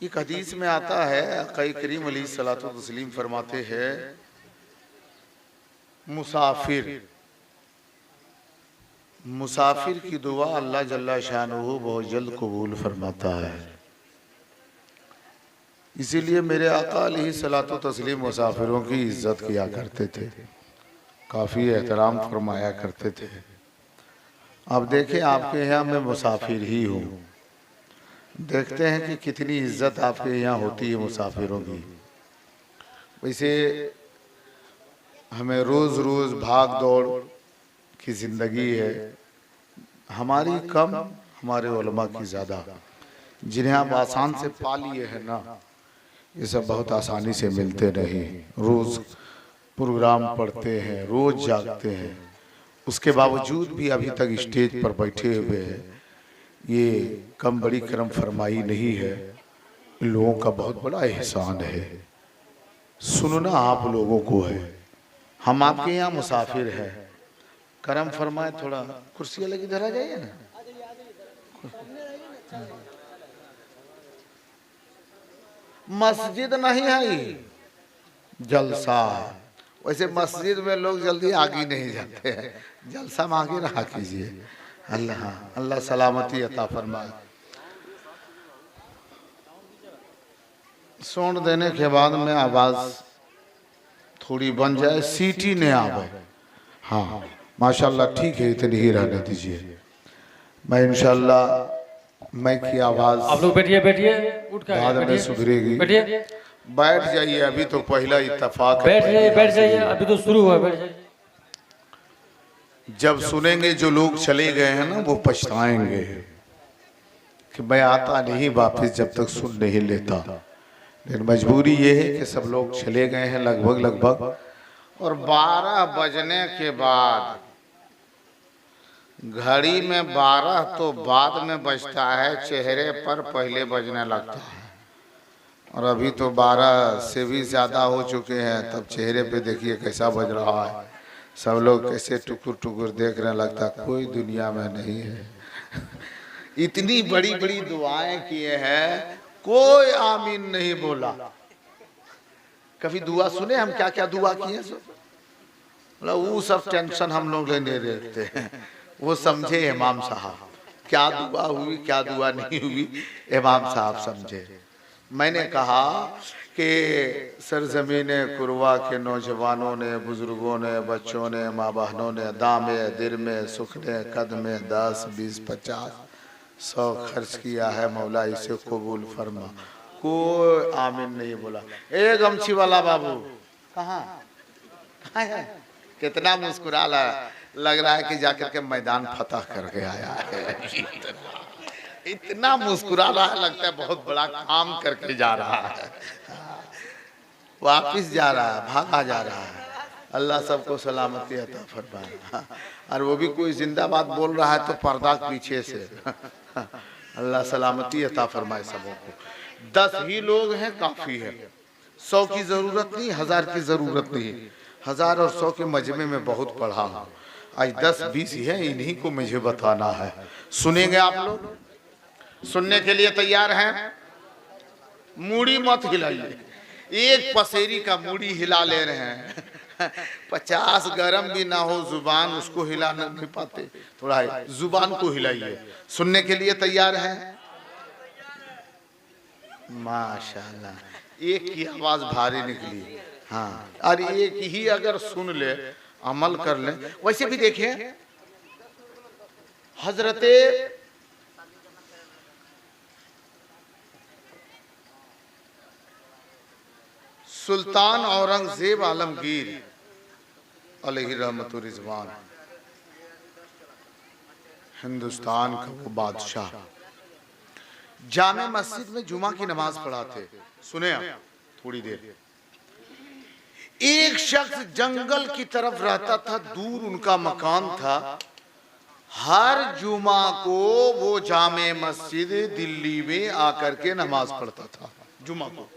एक हदीस में आता है, आक़ा करीम अलैहिस्सलातु तस्लीम फरमाते हैं, मुसाफिर की दुआ अल्लाह जल्ला शानुहु बहुत जल्द कबूल फरमाता है। इसीलिए मेरे आक़ा अलैहिस्सलातु तस्लीम मुसाफिरों की इज्जत किया करते थे, काफ़ी एहतराम फरमाया करते थे। अब देखें, आपके यहाँ मैं मुसाफिर ही हूँ, देखते हैं कि कितनी इज्जत आपके यहाँ होती है मुसाफिरों की। वैसे हमें रोज़ रोज़ भाग दौड़ की ज़िंदगी है, हमारी कम, हमारे उलमा की ज़्यादा। जिन्हें आप आसान से पा लिए हैं ना, ये सब बहुत आसानी से मिलते नहीं। रोज़ प्रोग्राम पढ़ते हैं, रोज़ जागते हैं, उसके बावजूद भी अभी तक स्टेज पर बैठे हुए हैं। ये कम बड़ी करम फरमाई नहीं है, इन लोगों का बहुत बड़ा एहसान है। सुनना आप लोगों को है, हम आपके यहाँ मुसाफिर हैं, करम फरमाए। थोड़ा कुर्सी लगी इधर आ जाइए ना। मस्जिद नहीं है, जलसा है। वैसे मस्जिद में लोग जल्दी आगे नहीं जाते हैं, जलसा में आगे रहा कीजिए। अल्लाह अल्लाह सलामती अता फरमाए। सोन देने के बाद में आवाज थोड़ी बन जाए, सीटी ने आवे। हाँ माशाल्लाह, ठीक है, इतनी ही रहने दीजिए। मैं इंशाल्लाह मैं की आवाज, आप लोग बैठिए बैठिए, उठ कर बाद में सुधरेगी। बैठिए, बैठ जाइए, अभी तो पहला इत्तेफाक है। बैठ जाइए, अभी तो शुरू हुआ, बैठ जाइए। जब सुनेंगे जो लोग चले गए हैं ना, वो पछताएंगे कि मैं आता नहीं वापस जब तक सुन नहीं लेता। लेकिन मजबूरी ये है कि सब लोग चले गए हैं लगभग। और 12 बजने के बाद, घड़ी में 12 तो बाद में बजता है, चेहरे पर पहले बजने लगता है। और अभी तो 12 से भी ज़्यादा हो चुके हैं, तब चेहरे पे देखिए कैसा बज रहा है। सब लोग कैसे टुकुर टुकुर देखने लगता, कोई दुनिया में नहीं है। इतनी बड़ी बड़ी दुआएं किए हैं, कोई आमीन नहीं बोला। कभी दुआ सुने हम क्या क्या दुआ किए? मतलब वो सब टेंशन हम लोग लेने रहते हैं, वो समझे इमाम साहब क्या दुआ हुई क्या दुआ नहीं हुई, इमाम साहब समझे। मैंने कहा कि सरजमीन कुरवा के नौजवानों ने, बुजुर्गों ने, बच्चों ने, माँ बहनों ने दामे दिल में, सुख ने, कद में 10, 20, 50, 100 खर्च किया है। मौला इसे कबूल फरमा। कोई आमीन नहीं बोला। ए गमछी वाला बाबू कहाँ है? कितना मुस्कुरा लग रहा है कि जाकर के मैदान फतह करके आया है। इतना मुस्कुरा रहा है, लगता है बहुत बड़ा काम करके जा रहा है, वापिस जा रहा है, भागा जा रहा है। अल्लाह सबको सलामती अता फरमाए। और वो भी कोई जिंदाबाद बोल रहा है तो पर्दा पीछे से। अल्लाह सलामती अता फरमाए सबों को। 10 ही लोग हैं, काफी है। 100 की जरूरत नहीं, 1000 की जरूरत नहीं। 1000 और 100 के मजमे में बहुत पढ़ा हूँ, आज 10-20 ही है, इन्हीं को मुझे बताना है। सुनेंगे आप लोग? सुनने के लिए तैयार हैं? मूड़ी मत हिलाइए, एक पसेरी का मूड़ी हिला ले रहे हैं। 50 गरम भी ना हो जुबान, उसको हिला नहीं पाते, थोड़ा जुबान को हिलाइए। सुनने के लिए तैयार हैं? माशाल्लाह, एक की आवाज भारी निकली। हाँ, और एक ही अगर सुन ले, अमल कर ले। वैसे भी देखिए, हजरते सुल्तान औरंगजेब आलमगीर अलैहि रहमतुर रिजवान, हिंदुस्तान का वो बादशाह, जामे मस्जिद में जुमा की नमाज पढ़ाते। सुने आप थोड़ी देर। एक शख्स जंगल की तरफ रहता था, दूर उनका मकान था। हर जुमा को वो जामे मस्जिद दिल्ली में आकर के नमाज पढ़ता था। जुमा को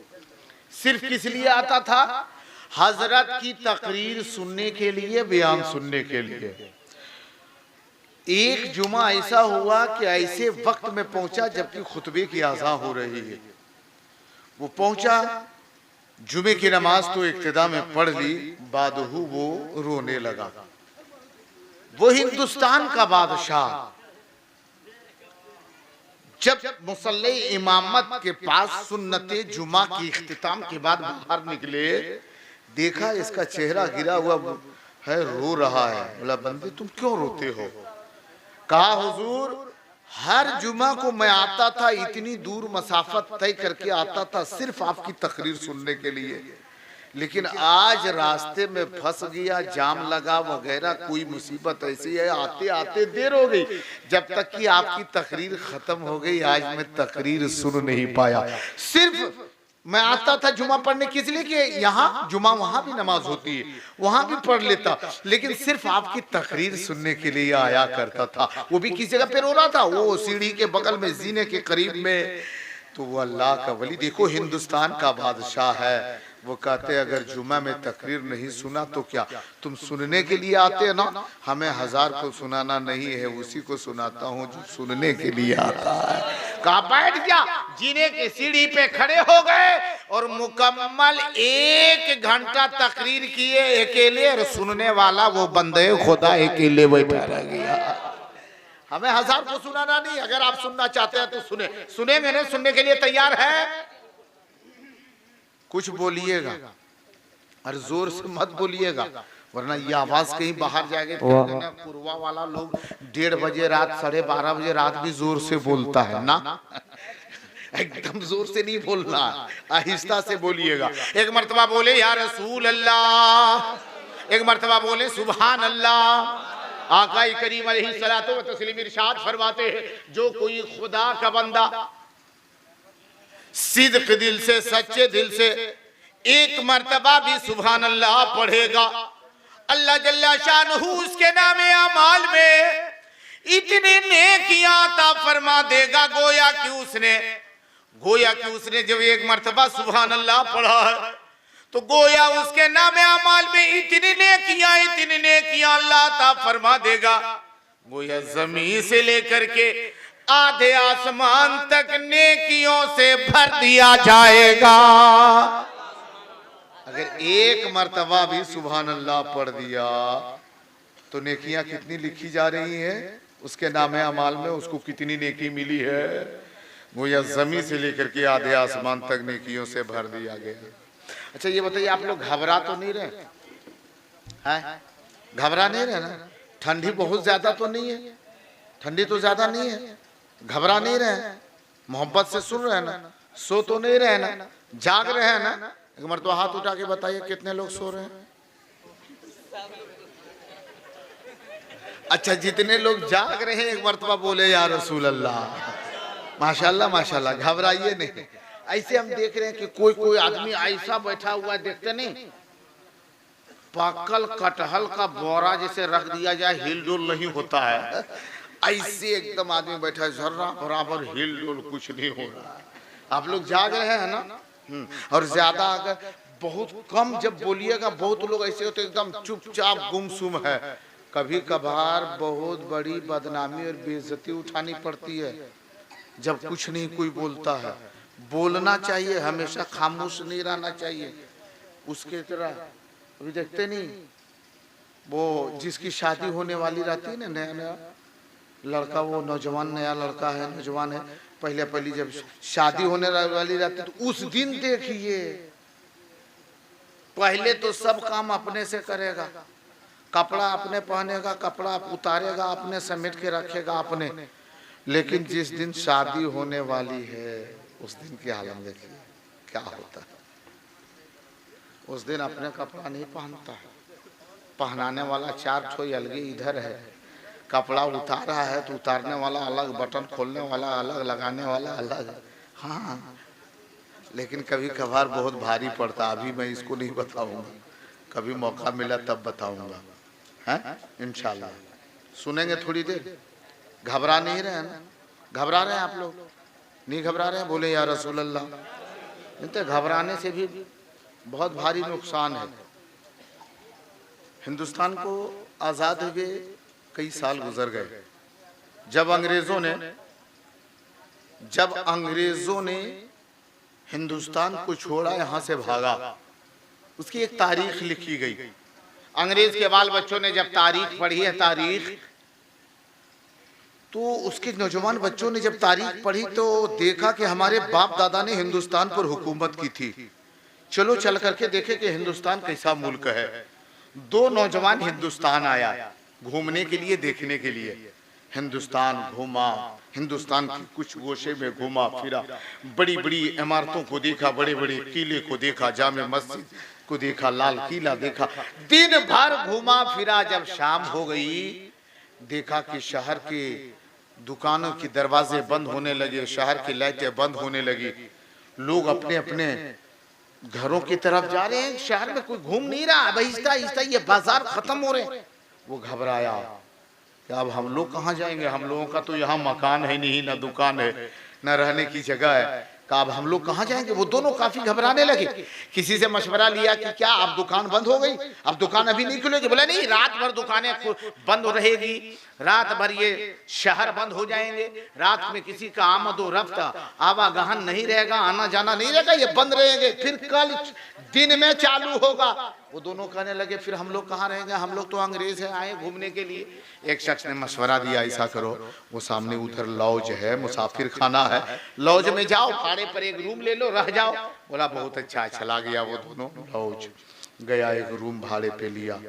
सिर्फ किस लिए आता था? हजरत की तकरीर सुनने के लिए, बयान सुनने के लिए। एक जुमा ऐसा हुआ कि ऐसे वक्त में पहुंचा जबकि खुतबे की आज़ान हो रही है। वो पहुंचा, जुमे की नमाज तो इब्तिदा में पढ़ ली, बादहू वो रोने लगा। वो हिंदुस्तान का बादशाह जब मुसल्ले इमामत के पास सुन्नते जुमा की इख्तिताम के बाद बाहर निकले, देखा इसका चेहरा गिरा हुआ है, रो रहा है। बोला बंदे तुम क्यों रोते हो? कहा हुजूर हर जुमा को मैं आता था, इतनी दूर मसाफत तय करके आता था सिर्फ आपकी तकरीर सुनने के लिए, लेकिन आज रास्ते में फंस गया, जाम लगा वगैरह, कोई मुसीबत ऐसी है, आते आते देर हो गई। जब तक कि आपकी तकरीर खत्म हो गई, आज मैं तकरीर सुन नहीं पाया। सिर्फ मैं आता था जुमा पढ़ने किस लिए कि यहाँ जुमा, वहां भी नमाज होती है, वहां भी पढ़ लेता, लेकिन सिर्फ आपकी तकरीर सुनने के लिए आया करता था। वो भी किस जगह पे रो रहा था? वो सीढ़ी के बगल में, जीने के करीब में। तो वो अल्लाह का वली, देखो हिंदुस्तान का बादशाह है, वो कहते अगर जुमा में तकरीर नहीं सुना तो क्या, तुम सुनने के लिए आते हैं ना, हमें 1000 को सुनाना नहीं है, उसी को सुनाता हूँ जो सुनने के लिए आता है। कहा बैठ गया, जीने की सीढ़ी पे खड़े हो गए और मुकम्मल 1 घंटा तकरीर किए अकेले, और सुनने वाला वो बंदे खुदा अकेले बैठा रह गया। हमें 1000 को सुनाना नहीं, अगर आप सुनना चाहते हैं तो सुने, सुनेंगे नहीं, सुनने के लिए तैयार है? कुछ बोलिएगा और जोर से मत बोलिएगा, वरना ये आवाज कहीं बाहर जाएगी। पूर्वा वाला लोग 1:30 बजे रात, 12:30 बजे रात भी जोर से बोलता है ना। एकदम जोर से नहीं बोलना, आहिस्ता से बोलिएगा। एक मर्तबा बोले या रसूल अल्लाह, एक मर्तबा बोले सुभान अल्लाह। आका करीम अलैहिस्सलातु व तस्लीम इरशाद फरमाते हैं, जो कोई खुदा का बंदा सिद्क दिल से, सच्चे दिल से 1 मर्तबा भी सुभान अल्लाह पढ़ेगा, अल्लाह जल्ला शानहू उसके नामे अमाल में इतने नेकियां अता फरमा देगा, गोया कि उसने जब 1 मर्तबा सुभान अल्लाह पढ़ा है तो गोया उसके नामे अमाल में इतनी नेकियां अल्लाह अता फरमा देगा, गोया जमीन से लेकर के आधे आसमान तक नेकियों से भर दिया जाएगा। अगर 1 मर्तबा भी सुभान अल्लाह पढ़ दिया तो नेकियां कितनी लिखी जा रही हैं, उसके नामे अमाल में उसको कितनी नेकी मिली है, वो या जमीन से लेकर के आधे आसमान तक नेकियों से भर दिया गया। अच्छा ये बताइए, आप लोग घबरा तो नहीं रहे हैं? घबरा नहीं रहे ना? ठंडी बहुत ज्यादा तो नहीं है? ठंडी तो ज्यादा नहीं है, घबरा नहीं रहे, मोहब्बत से सुन रहे हैं ना, सो तो नहीं रहे ना, जाग रहे हैं ना? एक मर्तबा हाथ उठा के बताइए कितने लोग सो रहे हैं? अच्छा जितने लोग जाग रहे हैं एक मर्तबा बोले या रसूल अल्लाह। माशाल्लाह माशाल्लाह, घबराइए नहीं। ऐसे हम देख रहे हैं कि कोई आदमी ऐसा बैठा हुआ देखते नहीं, पकल कटहल का बोरा जैसे रख दिया जाए हिल डुल नहीं होता है, ऐसे एकदम आदमी बैठा है, जर्रा बराबर हिल डुल कुछ नहीं हो रहा। आप लोग जाग रहे हैं ना? और ज्यादा अगर बहुत कम जब बोलिएगा, बहुत लोग ऐसे होते एकदम चुपचाप गुमसुम है। कभी कभार बहुत बड़ी बदनामी और बेइज्जती उठानी पड़ती है जब कुछ नहीं कोई बोलता है। बोलना चाहिए, हमेशा खामोश नहीं रहना चाहिए। उसके तरह अभी देखते नहीं, वो जिसकी शादी होने वाली रहती है ना, नया नया लड़का, वो नौजवान नया लड़का है, नौजवान है, पहली जब शादी होने वाली रहती है तो उस दिन देखिए पहले तो सब काम अपने से करेगा, कपड़ा अपने पहनेगा, कपड़ा उतारेगा अपने, समेट के रखेगा अपने, लेकिन जिस दिन शादी होने वाली है उस दिन की हालत देखिए क्या होता है। उस दिन अपने कपड़ा नहीं पहनता है, पहनाने वाला 4 ठो अलग इधर है, कपड़ा उतारा है तो उतारने वाला अलग, बटन खोलने वाला अलग, लगाने वाला अलग। हाँ, लेकिन कभी कभार बहुत भारी पड़ता। अभी मैं इसको नहीं बताऊंगा, कभी मौका मिला तब बताऊंगा, हैं इंशाल्लाह। सुनेंगे थोड़ी देर। घबरा नहीं रहे ना? घबरा रहे हैं आप लोग? नहीं घबरा रहे हैं? बोले या रसूल अल्लाह। तो घबराने से भी बहुत भारी नुकसान है। हिंदुस्तान को आज़ाद हुए कई साल गुजर गए। जब अंग्रेजों ने हिंदुस्तान को छोड़ा, यहाँ से भागा। उसकी एक तारीख लिखी गई। अंग्रेज के बाल बच्चों ने जब तारीख पढ़ी है, तारीख, तो उसके नौजवान बच्चों ने जब तारीख पढ़ी तो देखा कि हमारे बाप दादा ने हिंदुस्तान पर हुकूमत की थी, चलो चल करके देखे कि हिंदुस्तान कैसा मुल्क है। दो नौजवान हिंदुस्तान आया घूमने के लिए, देखने के लिए। हिंदुस्तान घूमा, हिंदुस्तान की कुछ गोशे में घूमा फिरा, बड़ी बड़ी इमारतों को देखा, बड़े बड़े किले को देखा, जामे मस्जिद को देखा, लाल किला देखा, दिन भर घूमा फिरा। जब शाम हो गई देखा कि शहर के दुकानों के दरवाजे बंद होने लगे, शहर की लाइटें बंद होने लगी, लोग अपने अपने घरों की तरफ जा रहे हैं, शहर में कोई घूम नहीं रहा। अब आहिस्ता आहिस्ता ये बाजार खत्म हो रहे हैं। वो घबराया कि अब हम लोग कहाँ जाएंगे, हम लोगों का तो यहाँ मकान है नहीं, ना दुकान है, ना रहने की जगह है, कि अब हम लोग कहाँ जाएंगे। वो दोनों काफी घबराने लगे। किसी से मशवरा लिया कि क्या अब दुकान बंद हो गई, अब दुकान अभी नहीं खुलेगी। बोला नहीं, रात भर दुकानें बंद रहेगी, रात भर ये शहर बंद हो जाएंगे, रात में किसी का आमद व रफ्त आवागहन नहीं रहेगा, आना जाना नहीं रहेगा, ये बंद रहेंगे, फिर कल दिन में चालू होगा। वो दोनों कहने लगे फिर हम लोग कहाँ रहेंगे, हम लोग तो अंग्रेज हैं, आए घूमने के लिए। एक शख्स ने मशवरा दिया, ऐसा करो, वो सामने उधर लॉज है, मुसाफिर खाना है, लॉज में जाओ, भाड़े पर एक रूम ले लो, रह जाओ। बोला बहुत अच्छा। चला गया वो दोनों लॉज गया, एक रूम भाड़े पे लिया।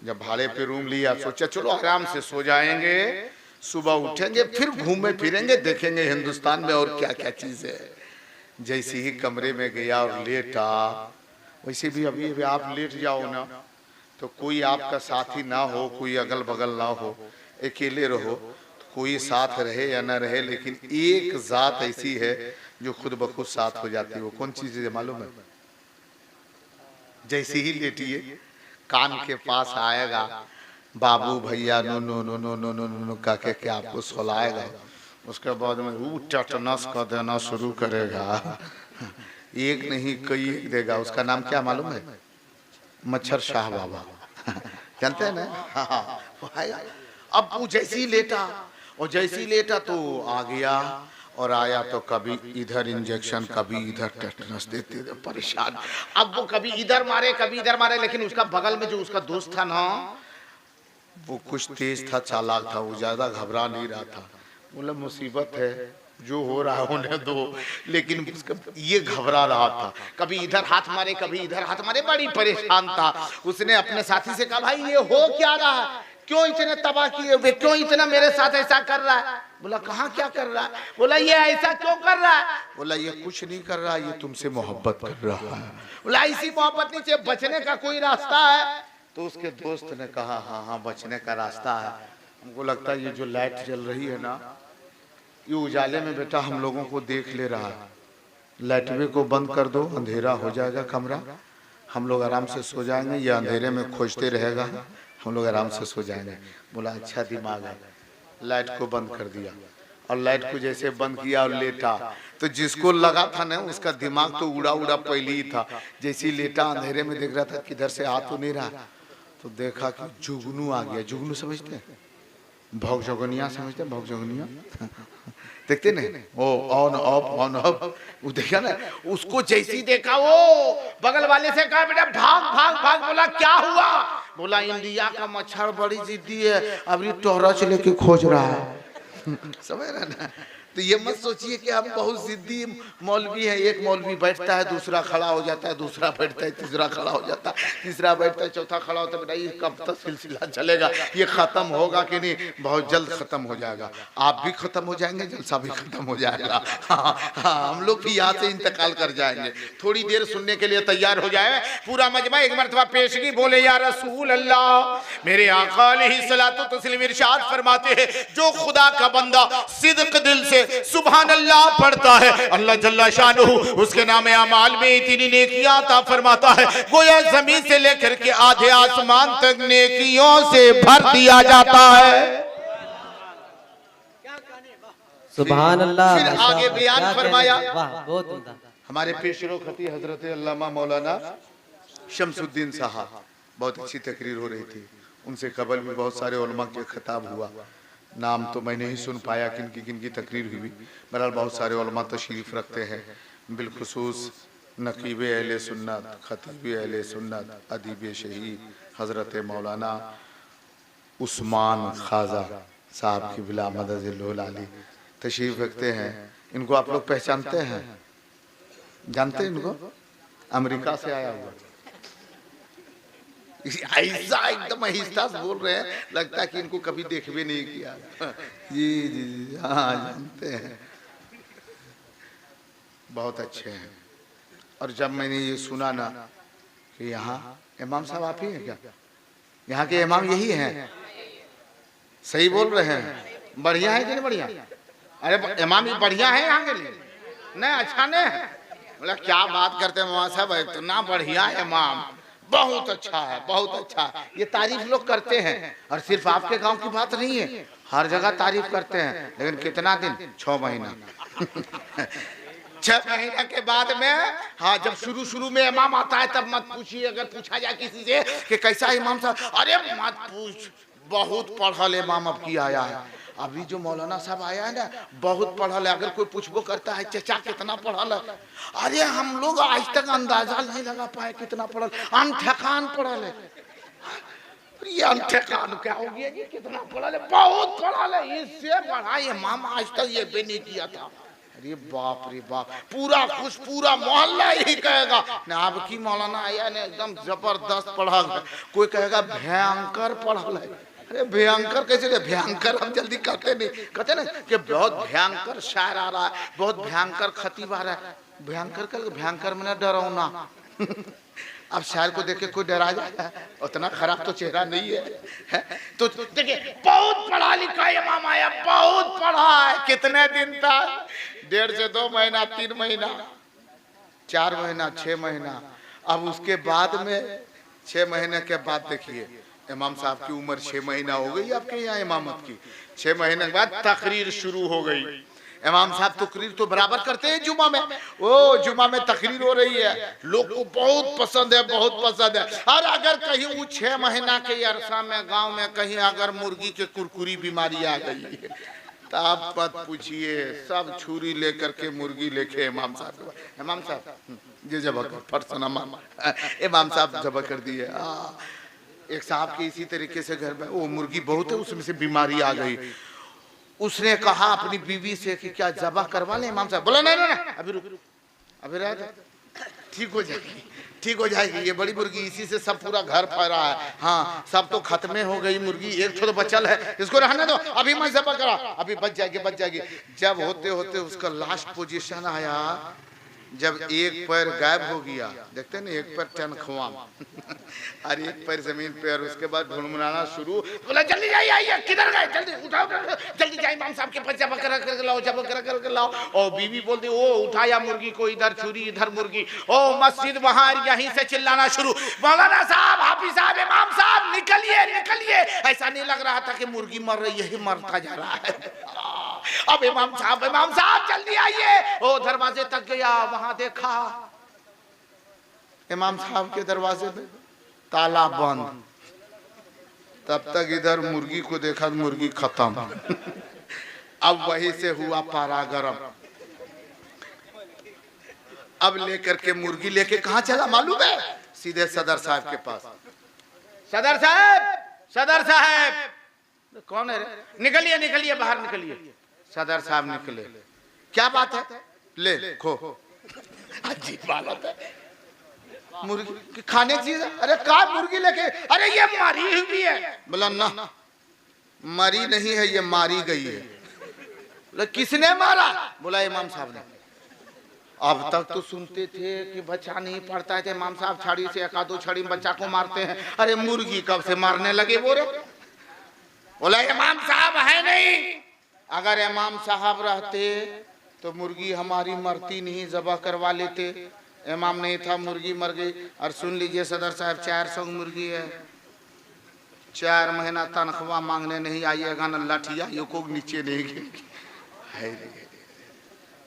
जब भाड़े पे रूम लिया सोचा चलो आराम से सो जाएंगे, सुबह उठेंगे फिर घूमे फिरेंगे, देखेंगे हिंदुस्तान में और क्या क्या चीज है। जैसे ही कमरे में गया और लेटा, वैसे भी अभी आप लेट जाओ ना तो कोई आपका साथी ना हो, कोई अगल बगल ना हो, अकेले रहो, तो कोई साथ रहे या ना रहे, लेकिन एक जात ऐसी है जो खुद ब खुद साथ हो जाती है। वो कौन चीज है मालूम है? जैसे ही लेटिए कान के पास आएगा बाबू भैया no no no no no no no कह के आपको सुलाएगा। उसके बाद में वो टटनस का देना शुरू करेगा, एक नहीं कई एक देगा। उसका नाम क्या मालूम है? मच्छर शाह बाबा जानते हैं ना? हाँ, वो आएगा। अब वो जैसे ही लेटा और जैसे ही लेटा तो आ गया, और आया तो कभी इधर इंजेक्शन, कभी इधर टेटनस देते थे, परेशान। अब वो कभी इधर मारे कभी इधर मारे, लेकिन उसका बगल में जो उसका दोस्त था ना, वो कुछ तेज था, चालाक था, वो ज्यादा घबरा नहीं रहा था। बोला मुसीबत है, जो हो रहा होने दो, लेकिन ये घबरा रहा था, कभी इधर हाथ मारे कभी इधर हाथ मारे, बड़ी परेशान था। उसने अपने साथी से कहा भाई ये हो क्या रहा है, क्यों इतने तबाह किए हुए, क्यों इतना मेरे साथ ऐसा कर रहा है? बोला कहाँ क्या कर रहा है? बोला ये ऐसा क्यों कर रहा है? बोला ये कुछ नहीं कर रहा, ये तुमसे मोहब्बत कर रहा है। बोला ऐसी मोहब्बत नहीं चाहिए, बचने का कोई रास्ता है? तो उसके दोस्त ने कहा हाँ हाँ बचने का रास्ता है। हमको लगता है ये जो लाइट जल रही है ना, ये उजाले में बेटा हम लोगों को देख ले रहा है, लाइटवे को बंद कर दो, अंधेरा हो जाएगा कमरा, हम लोग आराम से सो जाएंगे, ये अंधेरे में खोजते रहेगा, हम लोग आराम से सो जाएंगे। बोला अच्छा दिमाग है। लाइट को बंद कर दिया, और लाइट को जैसे बंद किया और लेटा, तो जिसको लगा था ना उसका दिमाग तो उड़ा उड़ा पहले ही था। जैसे ही लेटा अंधेरे में देख रहा था किधर से आ तो नहीं रहा, तो देखा कि जुगनू आ गया। जुगनू समझते हैं? भौग जोगनिया समझते हैं? भौग जोगनिया देखते नहीं, वो ऑन ऑफ वो देखा ना, उसको जैसी देखा वो बगल वाले से कहा बेटा भाग भाग भाग। बोला क्या हुआ? बोला इंडिया का मच्छर बड़ी जिद्दी है, अभी टॉर्च लेके खोज रहा है। समझ रहे ना? तो ये मत सोचिए कि हम बहुत जिद्दी मौलवी है, एक मौलवी बैठता है दूसरा खड़ा हो जाता है, दूसरा बैठता है तीसरा खड़ा हो जाता है, तीसरा बैठता है चौथा खड़ा होता है। बेटा ये कब तक सिलसिला चलेगा, ये खत्म होगा कि नहीं? बहुत जल्द खत्म हो जाएगा, आप भी खत्म हो जाएंगे, जलसा भी खत्म हो जाएगा। हाँ, हम लोग भी यहाँ से इंतकाल कर जाएंगे। थोड़ी देर सुनने के लिए तैयार हो जाए पूरा मजमा। एक मरतबा पेशगी बोले या रसूल अल्लाह, मेरे आका अलैहिस्सलातु तस्लीम इरशाद फरमाते हैं जो खुदा का बंदा सिद्क दिल से सुभान अल्लाह पढ़ता है, अल्लाह जल्ला शानुहु उसके नाम अमाल में इतनी नेकियां अता फरमाता है, गोया जमीन से लेकर के आधे आसमान तक नेकियों से भर दिया जाता है। सुभान अल्लाह। फिर आगे बयान फरमाया बहुत उम्दा। हमारे पेशरो खती हजरत अल्लामा मौलाना शमसुद्दीन साहब, बहुत अच्छी तकरीर हो रही थी, उनसे कबल भी बहुत सारे उलमा के खिताब हुआ। नाम तो मैं नहीं सुन पाया किनकी किनकी तकरीर हुई, बहरहाल बहुत सारे उलमा तशरीफ रखते हैं। बिलखुसूस नकीब अहले सुन्नत, खतीब अहले सुन्नत, अदीब शहीद हज़रत मौलाना उस्मान ख्वाजा साहब की बिला मदद अली तशरीफ़ रखते हैं। इनको आप लोग पहचानते हैं, जानते हैं इनको? अमेरिका से आया हुआ, ऐसा एकदम आहिस्ता से बोल रहे हैं, लगता है कि इनको कभी देख भी नहीं किया। जी जी जी हाँ जानते हैं, बहुत अच्छे हैं। और जब मैंने ये सुना ना कि यहाँ इमाम साहब आप ही हैं क्या, यहाँ के इमाम यही हैं, सही बोल रहे हैं, बढ़िया है कि नहीं बढ़िया? अरे इमाम ये बढ़िया है यहाँ के लिए, नहीं अच्छा नहीं है? बोला क्या बात करते हैं इमाम साहब, इतना बढ़िया इमाम, बहुत अच्छा है, बहुत अच्छा है। ये तारीफ लोग करते हैं, और सिर्फ आपके गांव की बात नहीं है, हर जगह तारीफ करते हैं। लेकिन कितना दिन? 6 महीना 6 महीना के बाद में, हाँ जब शुरू शुरू में इमाम आता है तब मत पूछिए। अगर पूछा जाए किसी से कि कैसा इमाम साहब, अरे मत पूछ, बहुत पढ़ल इमाम अब की आया है। अभी जो मौलाना साहब आया है ना, बहुत पढ़ल है। अगर कोई पूछबो करता है चचा कितना पढ़ल है, अरे हम लोग आज तक अंदाजा नहीं लगा पाए कितना पढ़ल, अनठकान पढ़ल है। ये अनठकान क्या हो गया जी, कितना पढ़ल है? बहुत पढ़ल है, इससे पढ़ा इमाम आज तक ये भी नहीं किया था। अरे बाप रे बाप, पूरा खुश, पूरा मोहल्ला यही कहेगा ना, अब की मौलाना आया ने एकदम जबरदस्त पढ़ा है। कोई कहेगा भयंकर पढ़ल है। अरे भयंकर कैसे? भयंकर हम जल्दी कहते नहीं, कहते ना कि बहुत भयंकर शायर आ रहा है, बहुत भयंकर खतीब आ रहा है। भयंकर कर, भयंकर में डरावना। अब शायर को देख के कोई डरा जाता है? उतना खराब तो चेहरा नहीं है। तो देखिए बहुत पढ़ा लिखा इमाम आया, बहुत पढ़ा है। कितने दिन तक? 1.5 से 2 महीना, 3 महीना, 4 महीना, 6 महीना। अब उसके बाद में 6 महीने के बाद देखिए इमाम साहब की उम्र 6 महीना हो गई आपके यहाँ इमामत की। 6 महीने के बाद तकरीर शुरू हो गई। इमाम साहब तकरीर तो बराबर करते हैं जुमा में। ओ जुमा में तकरीर हो रही है, लोग को बहुत पसंद है, बहुत पसंद है। और अगर कहीं वो 6 महीना के अरसा में गांव में कहीं अगर मुर्गी के कुरकुरी बीमारी आ गई है तो आप मत पूछिए, सब छुरी लेकर के मुर्गी लेके इमाम साहब, इमाम साहब ये जब फरसना इमाम साहब जब कर दिए। एक साहब के इसी तरीके से घर में वो मुर्गी बहुत है, उसमें से बीमारी आ गई। उसने कहा अपनी बीवी से कि क्या जबा करवा ले? इमाम साहब बोला नहीं नहीं अभी रुक, अभी रह, ठीक हो जाएगी, ठीक हो जाएगी। ये बड़ी मुर्गी, इसी से सब पूरा घर फैला है। हाँ सब तो खत्मे हो गई मुर्गी, एक तो बचल है, इसको रहने दो, अभी मैं जबा करा, अभी बच जाएगी, बच जाएगी। जब होते होते उसका लास्ट पोजीशन आया, जब एक पैर गायब हो गया, देखते ना एक पैर टनखुआ और एक पैर जमीन पे, और उसके बाद ढूंढना शुरू। बोला जल्दी जाइए, आइए, किधर गए? जल्दी उठाओ, जल्दी जाइए इमाम साहब के पास, जब कर लाओ, जब कर लाओ। और बीवी बोलती ओ उठाया मुर्गी को, इधर छुरी इधर मुर्गी। ओ मस्जिद वहां यहीं से चिल्लाना शुरू, मौलाना साहब, हाफिज साहब, इमाम साहब निकलिए निकलिए। ऐसा नहीं लग रहा था कि मुर्गी मर रही है, मरता जा रहा है। अब इमाम साहब जल्दी आइए। ओ दरवाजे तक गया, वहां देखा इमाम साहब के दरवाजे में ताला बंद। तब तक इधर मुर्गी को देखा, मुर्गी खत्म। अब वहीं से हुआ पारा गरम। अब लेकर के मुर्गी लेके कहां चला मालूम है? सीधे सदर साहब के पास। सदर साहब, सदर साहब। कौन है रे? निकलिए निकलिए, बाहर निकलिए। सदर साहब निकले। क्या बात है? ले खो। अजीब बात है, मुर्गी खाने चीज। अरे का मुर्गी लेके? अरे ये मारी हुई है। बोला ना मरी नहीं है, ये मारी गई है। बोला किसने मारा? बोला इमाम साहब ने। अब तक तो सुनते थे कि बच्चा नहीं पड़ता है, इमाम साहब छड़ी से एक आधो छड़ी बच्चा को मारते हैं। अरे मुर्गी कब से मारने लगे बोले? बोला इमाम साहब है नहीं। अगर इमाम साहब रहते तो मुर्गी हमारी मरती नहीं, जबा करवा लेते। इमाम नहीं था, मुर्गी मर गई। और सुन लीजिए सदर साहब, 400 मुर्गी है, 4 महीना तनख्वाह मांगने नहीं आइएगा ना, लाठिया यो को नीचे नहीं गिरेगी।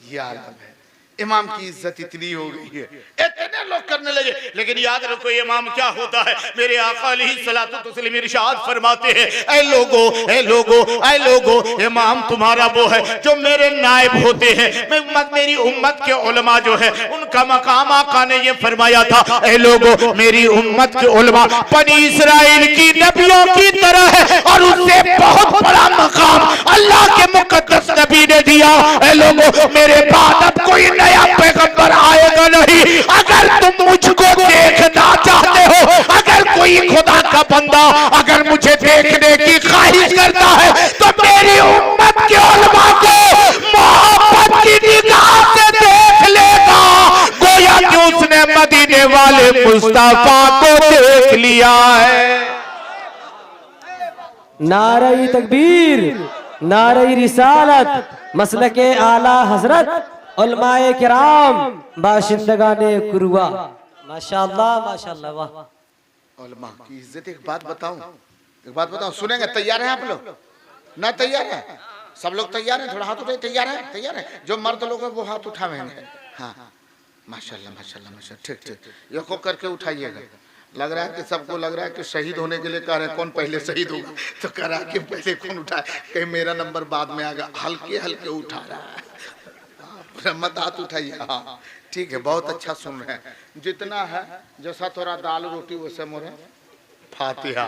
ये आलम है। इमाम की इज्जत इतनी हो गई है, इतने लोग करने लगे। लेकिन याद रखो इमाम क्या होता है, मेरे आका अलैहिस्सलातु तस्लीम इरशाद फरमाते हैं, ऐ लोगो, ऐ लोगो, ऐ लोगो, इमाम तुम्हारा वो है जो मेरे नायब होते हैं। मैं उम्मत, मेरी उम्मत के उलमा जो है उनका मकाम आका ने ये फरमाया था, ऐ लोगो मेरी उम्मत के उलमा बनी इस्राइल की नबियों की तरह है और उससे बहुत बड़ा मकाम अल्लाह के मुकद्दस नबी ने दिया। ऐ लोगो मेरे बाद अब कोई नया पैगंबर आएगा नहीं। अगर तुम मुझको देखना चाहते हो, अगर कोई खुदा का बंदा अगर मुझे देखने की ख्वाहिश करता है तो मेरी उम्मत के उलमा को मोहब्बत की निगाह से देख लेगा, गोया कि उसने मदीने वाले मुस्तफा को देख लिया है। नारे तकबीर, नारे रिसालत, मसलके आला हजरत, उलमाए किराम, बाशिंदगाने कुरुआ। माशाअल्लाह माशाअल्लाह, वाह। उलमा की इज्जत। एक बात बताऊं, सुनेंगे? तैयार हैं आप लोग? ना तैयार है? सब लोग तैयार हैं? थोड़ा हाथ उठाइए। तैयार है? तैयार है? जो मर्द लोग हैं वो हाथ उठावेंगे। हाँ, माशाल्लाह माशाल्लाह माशाल्लाह, ठीक ठीक, ये को करके उठाइएगा। लग रहा है कि सबको लग रहा है कि शहीद होने के लिए कह रहे हैं, कौन पहले शहीद होगा, तो कह रहा है कि पहले कौन उठाए, कहीं मेरा नंबर बाद में आएगा। हल्के हल्के उठा रहा है, मत हाथ उठाइए। हाँ ठीक है, बहुत अच्छा सुन रहे हैं। जितना है जैसा थोड़ा दाल रोटी वैसे मोरे फातिहा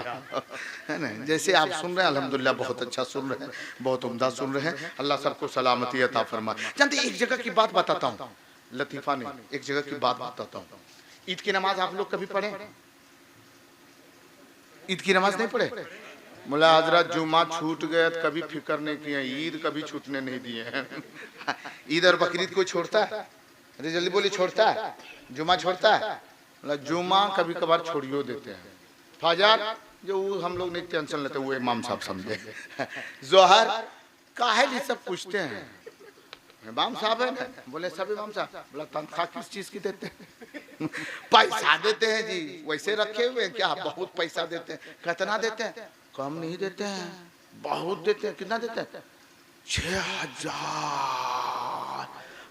है ना, जैसे आप सुन रहे हैं अल्हम्दुलिल्लाह बहुत अच्छा सुन रहे हैं, बहुत उम्दा सुन रहे हैं। अल्लाह सबको सलामती अता फरमाए। जानते एक जगह की बात बताता हूँ, लतीफा नहीं, एक जगह की बात बताता हूँ। ईद की नमाज आप लोग कभी पढ़े? ईद की नमाज नहीं पढ़े? मुला हजरत जुमा छूट गए तो कभी फिक्र नहीं किए, ईद कभी छूटने नहीं दिए हैं। ईद और बकरीद कोई छोड़ता है? अरे जल्दी बोली, छोड़ता है? जुमा छोड़ता है? मतलब जुमा कभी कभार छोड़ियो देते हैं। फजर जो हम लोग नहीं टेंशन लेते, वो इमाम साहब समझे। जोहर काहे सब पूछते हैं, इमाम साहब है ना? बोले सब इमाम साहब। बोला तनख्वाह किस चीज की देते हैं? पैसा देते हैं जी, वैसे रखे हुए क्या? बहुत पैसा देते हैं। कितना देते हैं? कम नहीं देते हैं, बहुत देते हैं। कितना देते हैं? 6000।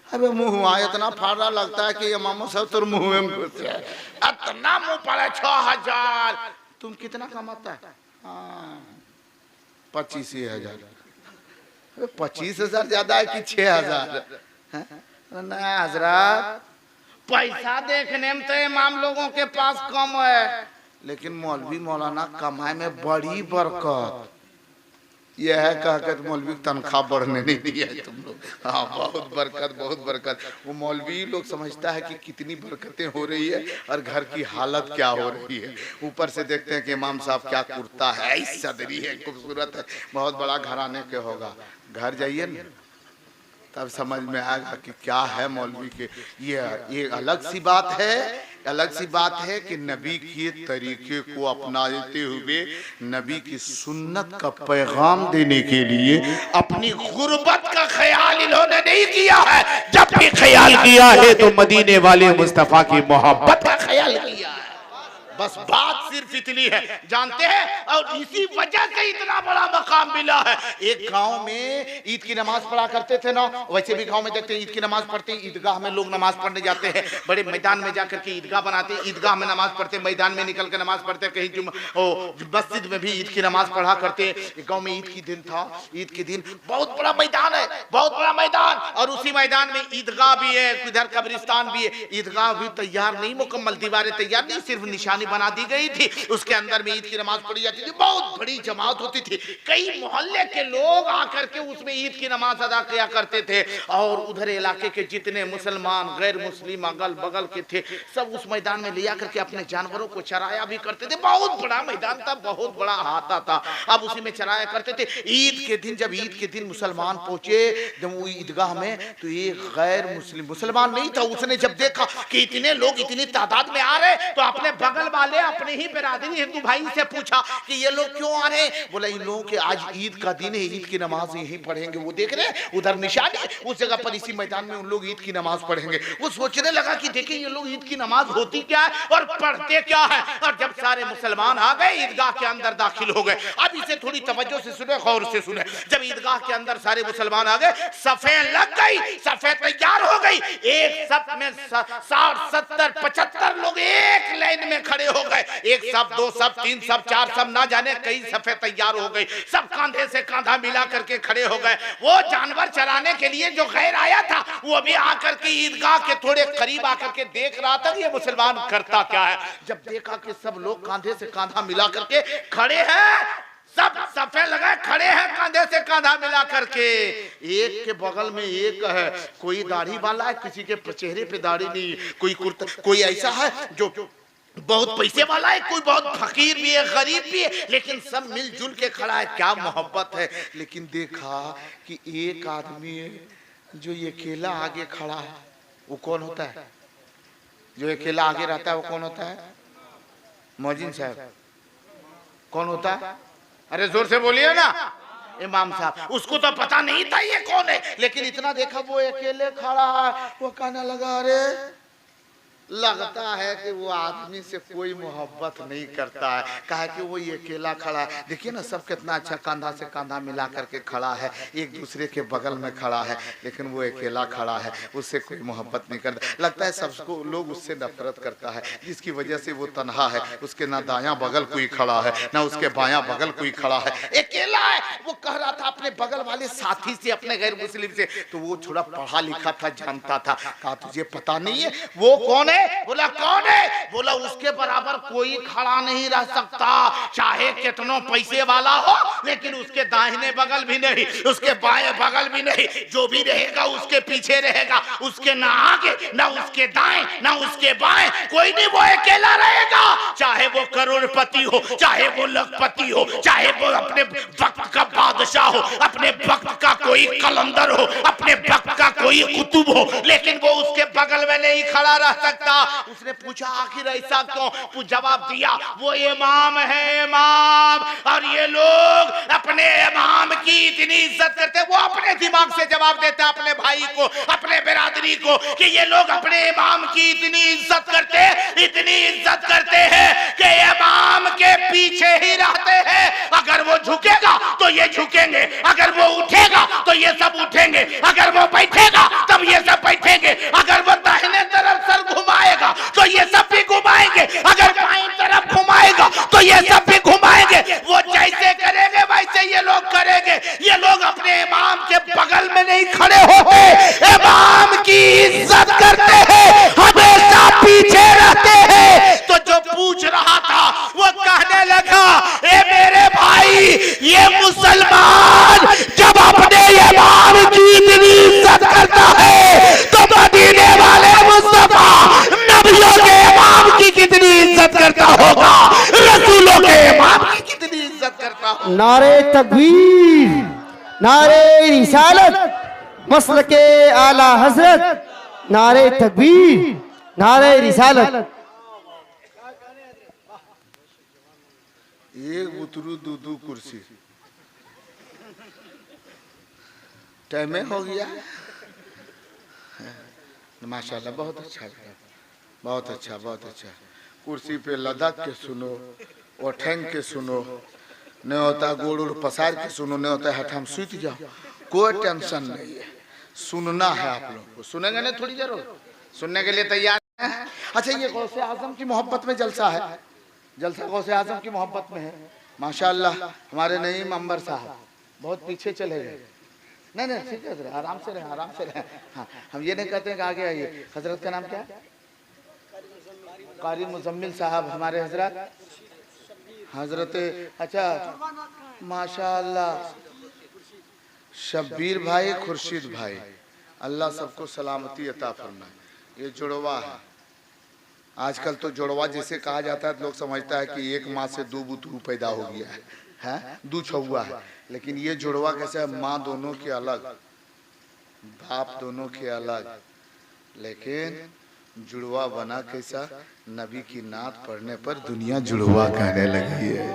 अबे मुंह आया इतना फाड़ा लगता है कि इमाम साहब तो मुंह में घुस है, इतना मुंह पड़ा। 6000। तुम कितना कमाता है? 25,000। 25,000 ज्यादा है कि 6,000? ना हजरत, पैसा देखने में तो इमाम लोगों के पास कम है, लेकिन मौलवी मौलाना कमाए में बड़ी बरकत। यह है कहकर मौलवी तनख्वाह बढ़ने नहीं दिया है तुम लोग। हाँ बहुत बरकत, बहुत बरकत। वो मौलवी लोग समझता है कि कितनी बरकतें हो रही है और घर की हालत क्या हो रही है। ऊपर से देखते हैं कि इमाम साहब क्या कुर्ता है, सदरी है, खूबसूरत है, बहुत बड़ा घराने के होगा। घर जाइए ना तब समझ में आएगा कि क्या है मौलवी के। ये अलग सी बात है, अलग सी बात है कि नबी के तरीके को अपनाते हुए नबी की सुन्नत का पैगाम देने के लिए अपनी गुर्बत का ख्याल इन्होंने नहीं किया है। जब भी ख्याल किया है तो मदीने वाले मुस्तफा की मोहब्बत का ख्याल किया है। बस बात सिर्फ इतनी है, जानते हैं, और इसी वजह से इतना बड़ा मकाम मिला है। एक गांव में ईद की नमाज पढ़ा करते थे ना, वैसे भी गांव में देखते हैं ईद की नमाज पढ़ते हैं, ईदगाह में लोग नमाज पढ़ने जाते हैं, बड़े मैदान में जाकर के ईदगाह बनाते हैं, ईदगाह में नमाज पढ़ते, मैदान में निकल के नमाज पढ़ते, कहीं मस्जिद में भी ईद की नमाज पढ़ा करते। एक गाँव में ईद की दिन था, ईद के दिन बहुत बड़ा मैदान है, बहुत बड़ा मैदान, और उसी मैदान में ईदगाह भी है, इधर कब्रिस्तान भी है। ईदगाह भी तैयार नहीं, मुकम्मल दीवारें तैयार नहीं, सिर्फ निशानी बना दी गई थी। उसके अंदर में ईद की नमाज पढ़ी जाती थी, बहुत बड़ी जमात होती थी, कई मोहल्ले के लोग आकर के उसमें ईद की नमाज अदा किया करते थे। और उधर इलाके के जितने मुसलमान गैर मुस्लिम अगल बगल के थे सब उस मैदान में लिया करके अपने जानवरों को चराया भी करते थे। बहुत बड़ा मैदान था, बहुत बड़ा हाथा था, अब उसी में चराया करते थे। ईद के दिन, जब ईद के दिन मुसलमान पहुंचे जब वो ईदगाह में, तो एक गैर मुस्लिम मुसलमान नहीं था, उसने जब देखा कि इतने लोग इतनी तादाद में आ रहे तो अपने बगल वाले अपने ही बिरादरी हिंदू भाई से पूछा कि ये लोग क्यों आ रहे हैं? बोला इन लोगों के आज ईद का दिन है, ईद की नमाज यहीं पढ़ेंगे। वो देख रहे हैं उधर निशानी, उस जगह पर इसी मैदान में उन लोग ईद की नमाज पढ़ेंगे। वो सोचने लगा कि देखिए ये लोग ईद की नमाज होती क्या है और पढ़ते क्या है। और जब सारे मुसलमान आ गए ईदगाह के अंदर दाखिल हो गए। अब इसे थोड़ी तवज्जो से सुने, गौर से सुने। जब ईदगाह के अंदर सारे मुसलमान आ गए, सफे लग गई, सफे तैयार हो गई। एक सफ में 60, 70, 75 लोग एक लाइन में खड़े हो गए। एक सफ, दो सफ, तीन सफ, चार सफ, ना जाने कई सफे तैयार हो गई। सब कांधे से कांधा मिला करके खड़े हो गए। वो जानवर चराने के लिए जो गैर आया था वो भी आकर के ईदगाह के थोड़े करीब आकर के देख रहा था कि ये मुसलमान करता क्या है। जब देखा कि सब लोग कांधे से कांधा मिला करके खड़े हैं, सब सफे लगाए खड़े हैं कांधे से कांधा मिला करके। एक के बगल में एक है, कोई दाढ़ी वाला है, किसी के चेहरे पे दाढ़ी नहीं, कोई कुर्ता, कोई ऐसा है जो बहुत पैसे वाला है, कोई बहुत फकीर भी है, गरीब भी है, लेकिन सब मिलजुल के खड़ा है। क्या मोहब्बत है। लेकिन देखा कि एक आदमी है जो ये अकेला आगे खड़ा है। वो कौन होता है? जो अकेला आगे रहता है वो कौन होता है? मौजिन साहब। कौन होता है? अरे जोर से बोलिए ना। इमाम साहब। उसको तो पता नहीं था ये कौन है, लेकिन इतना देखा वो अकेले खड़ा है। वो कहने लगा अरे लगता है कि वो आदमी से कोई मोहब्बत नहीं करता है। कहा कि वो ये अकेला खड़ा है। देखिए ना सब कितना अच्छा कांधा से कांधा मिला करके खड़ा है, एक दूसरे के बगल में खड़ा है, लेकिन वो अकेला खड़ा है, उससे कोई मोहब्बत नहीं करता। लगता है सबको लोग उससे नफरत करता है, जिसकी वजह से वो तन्हा है। उसके ना दायां बगल कोई खड़ा है, ना उसके बायां बगल कोई खड़ा है, अकेला है। वो कह रहा था अपने बगल वाले साथी से, अपने गैर मुस्लिम से, तो वो थोड़ा पढ़ा लिखा था, जानता था। कहा तुझे पता नहीं है वो कौन है? बोला कौन है? बोला उसके बराबर कोई खड़ा नहीं रह सकता, चाहे कितनों पैसे वाला हो, लेकिन उसके दाहिने बगल भी नहीं, उसके बाएं बगल भी नहीं। जो भी रहेगा उसके पीछे रहेगा, उसके ना आगे ना उसके दाएं ना उसके बाएं, कोई नहीं, वो अकेला रहेगा। चाहे वो करोड़पति हो, चाहे वो लखपति हो, चाहे वो अपने वक्त का बादशाह हो, अपने वक्त का कोई कलंदर हो, अपने वक्त का कोई कुतुब हो, लेकिन वो उसके बगल में नहीं खड़ा रह सकता। उसने पूछा आखिर ऐसा क्यों? जवाब दिया वो इमाम है, इमाम। और ये लोग अपने इमाम की इतनी इज्जत करते, वो अपने दिमाग से जवाब देता अपने भाई को, अपने बिरादरी को, कि ये लोग अपने इमाम की इतनी इज्जत करते, इतनी इज्जत करते हैं कि इमाम के पीछे ही रहते हैं। अगर वो झुकेगा तो ये झुकेंगे, अगर वो उठेगा तो ये सब उठेंगे, अगर वो बैठेगा तब ये सब बैठेंगे, अगर वो दाहिने तरफ सर घुमाएगा तो ये सब भी घुमाएंगे, अगर बाईं तरफ घुमाएगा तो ये सब भी घुमाएंगे। वो जैसे करेंगे वैसे ये लोग करेंगे। ये लोग अपने इमाम के बगल में नहीं खड़े होते, इमाम की इज्जत करते हैं, हमेशा पीछे रहते हैं। तो जो पूछ रहा था वो कहने लगा ए मेरे भाई, ये मुसलमान जब अपने इमाम की इतनी इज्जत करता है तो मदीने वाले मुस्तफा नबियों के इमाम की कितनी इज्जत करता होगा, रसूलों के इमाम की कितनी इज्जत करता होगा। नारे तकबीर, नारे रिसालत, मसलके आला हजरत, नारे तकबीर, नारे रिसालत। एक उतरू दू कुर्सी टाइम हो गया। माशाल्लाह बहुत अच्छा, बहुत अच्छा, बहुत अच्छा। कुर्सी पे लदक के सुनो, ठेंग के सुनो, नहीं होता गोड़ उड़ पसार के सुनो, नहीं होता है हम सूत जाओ, कोई टेंशन नहीं है। सुनना है आप लोग को, सुनेंगे ना थोड़ी जरूर, सुनने के लिए तैयार है। अच्छा ये गौसे आजम की मोहब्बत में जलसा है, जलसा गौसे आजम की मोहब्बत में है। माशाल्लाह हमारे नईम अंबर साहब बहुत पीछे चले गए। नहीं नहीं ठीक है, आराम से रहे, आराम से रहे। हाँ हम ये नहीं कहते हैं कि आगे आइए। हजरत का नाम क्या है? कारी मुजम्मिल साहब हमारे हजरत, हजरत अच्छा माशाल्लाह शब्बीर भाई, खुर्शीद भाई, अल्लाह सबको सलामती अता फरमाए। ये जुड़वा है। आजकल तो जुड़वा जिसे कहा जाता है लोग समझता है कि एक माँ से दो बुतरू पैदा हो गया है, दो छुआ है। लेकिन ये जुड़वा कैसे है? माँ दोनों के अलग, बाप दोनों के अलग, लेकिन जुड़वा बना कैसा, नबी की नात पढ़ने पर दुनिया जुड़वा कहने लगी है।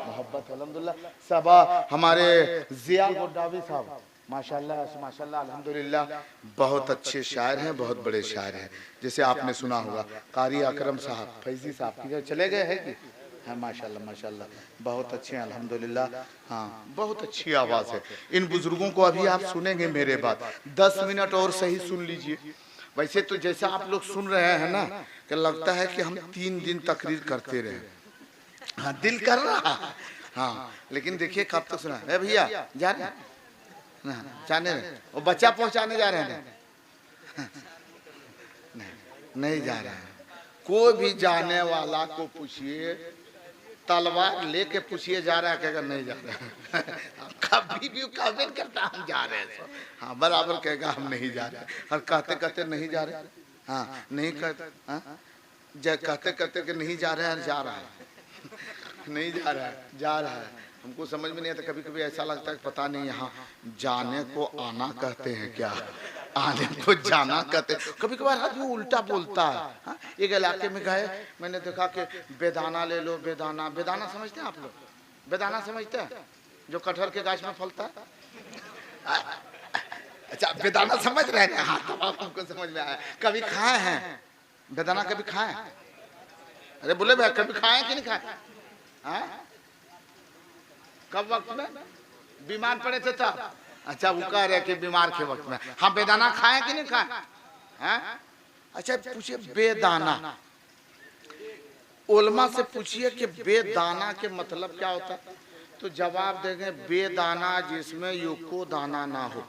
मोहब्बत अल्हम्दुलिल्लाह। सबा हमारे जिया गोड्डावी साहब माशाल्लाह माशाल्लाह अल्हम्दुलिल्लाह बहुत अच्छे शायर हैं, बहुत बड़े शायर हैं। जैसे आपने सुना होगा कारी अकरम साहब फैजी साहब की चले गए हैं कि हाँ माशाल्लाह माशाल्लाह बहुत अच्छे हैं अल्हम्दुलिल्लाह। हाँ बहुत अच्छी आवाज़ है। इन बुजुर्गों को अभी आप सुनेंगे मेरे बात 10 मिनट और सही सुन लीजिए। वैसे तो जैसा आप लोग सुन रहे हैं ना कि लगता है कि हम 3 दिन तकरीर करते रहे। हाँ दिल कर रहा है हाँ, लेकिन देखिए कब तक सुना है भैया जा रहे हैं ना, जाने रहे वो बच्चा पहुंचाने जा रहे हैं नहीं जा रहे हैं। कोई भी जाने वाला को पूछिए, तलवार लेके पूछिए जा रहा है, कहेगा नहीं जा रहे हैं कभी भी कमेंट करता हम जा रहे हैं, हाँ बराबर कहेगा हम नहीं जा रहे हैं। और कहते कहते नहीं जा रहे, हाँ नहीं कहते, हाँ कहते कहते कि नहीं जा रहे हैं, जा रहा है नहीं जा रहा है, जा रहा है। हमको समझ में नहीं आता, कभी कभी ऐसा लगता है पता नहीं यहाँ जाने को आना कहते हैं क्या, आने को जाना कहते। कभी कभार आदमी उल्टा बोलता है। हाँ? एक इलाके में गए, मैंने देखा कि बेदाना ले लो, बेदाना बेदाना समझते हैं आप लोग? बेदाना समझते हैं जो कटहल के गाछ में फलता है? अच्छा बेदाना समझ रहे हैं? हाँ तब आपको समझ में आया। कभी खाए हैं बेदाना? कभी खाए? अरे बोले भाई कभी खाए कि नहीं खाए? हाँ? कब वक्त में बीमार पड़े थे तब? अच्छा वो कह रहे कि बीमार के वक्त में। हाँ बेदाना खाए कि नहीं खाए? हैं? अच्छा पूछिए बेदाना, उलमा से पूछिए कि बेदाना के मतलब क्या होता है, तो जवाब देंगे बेदाना जिसमें युको दाना ना हो,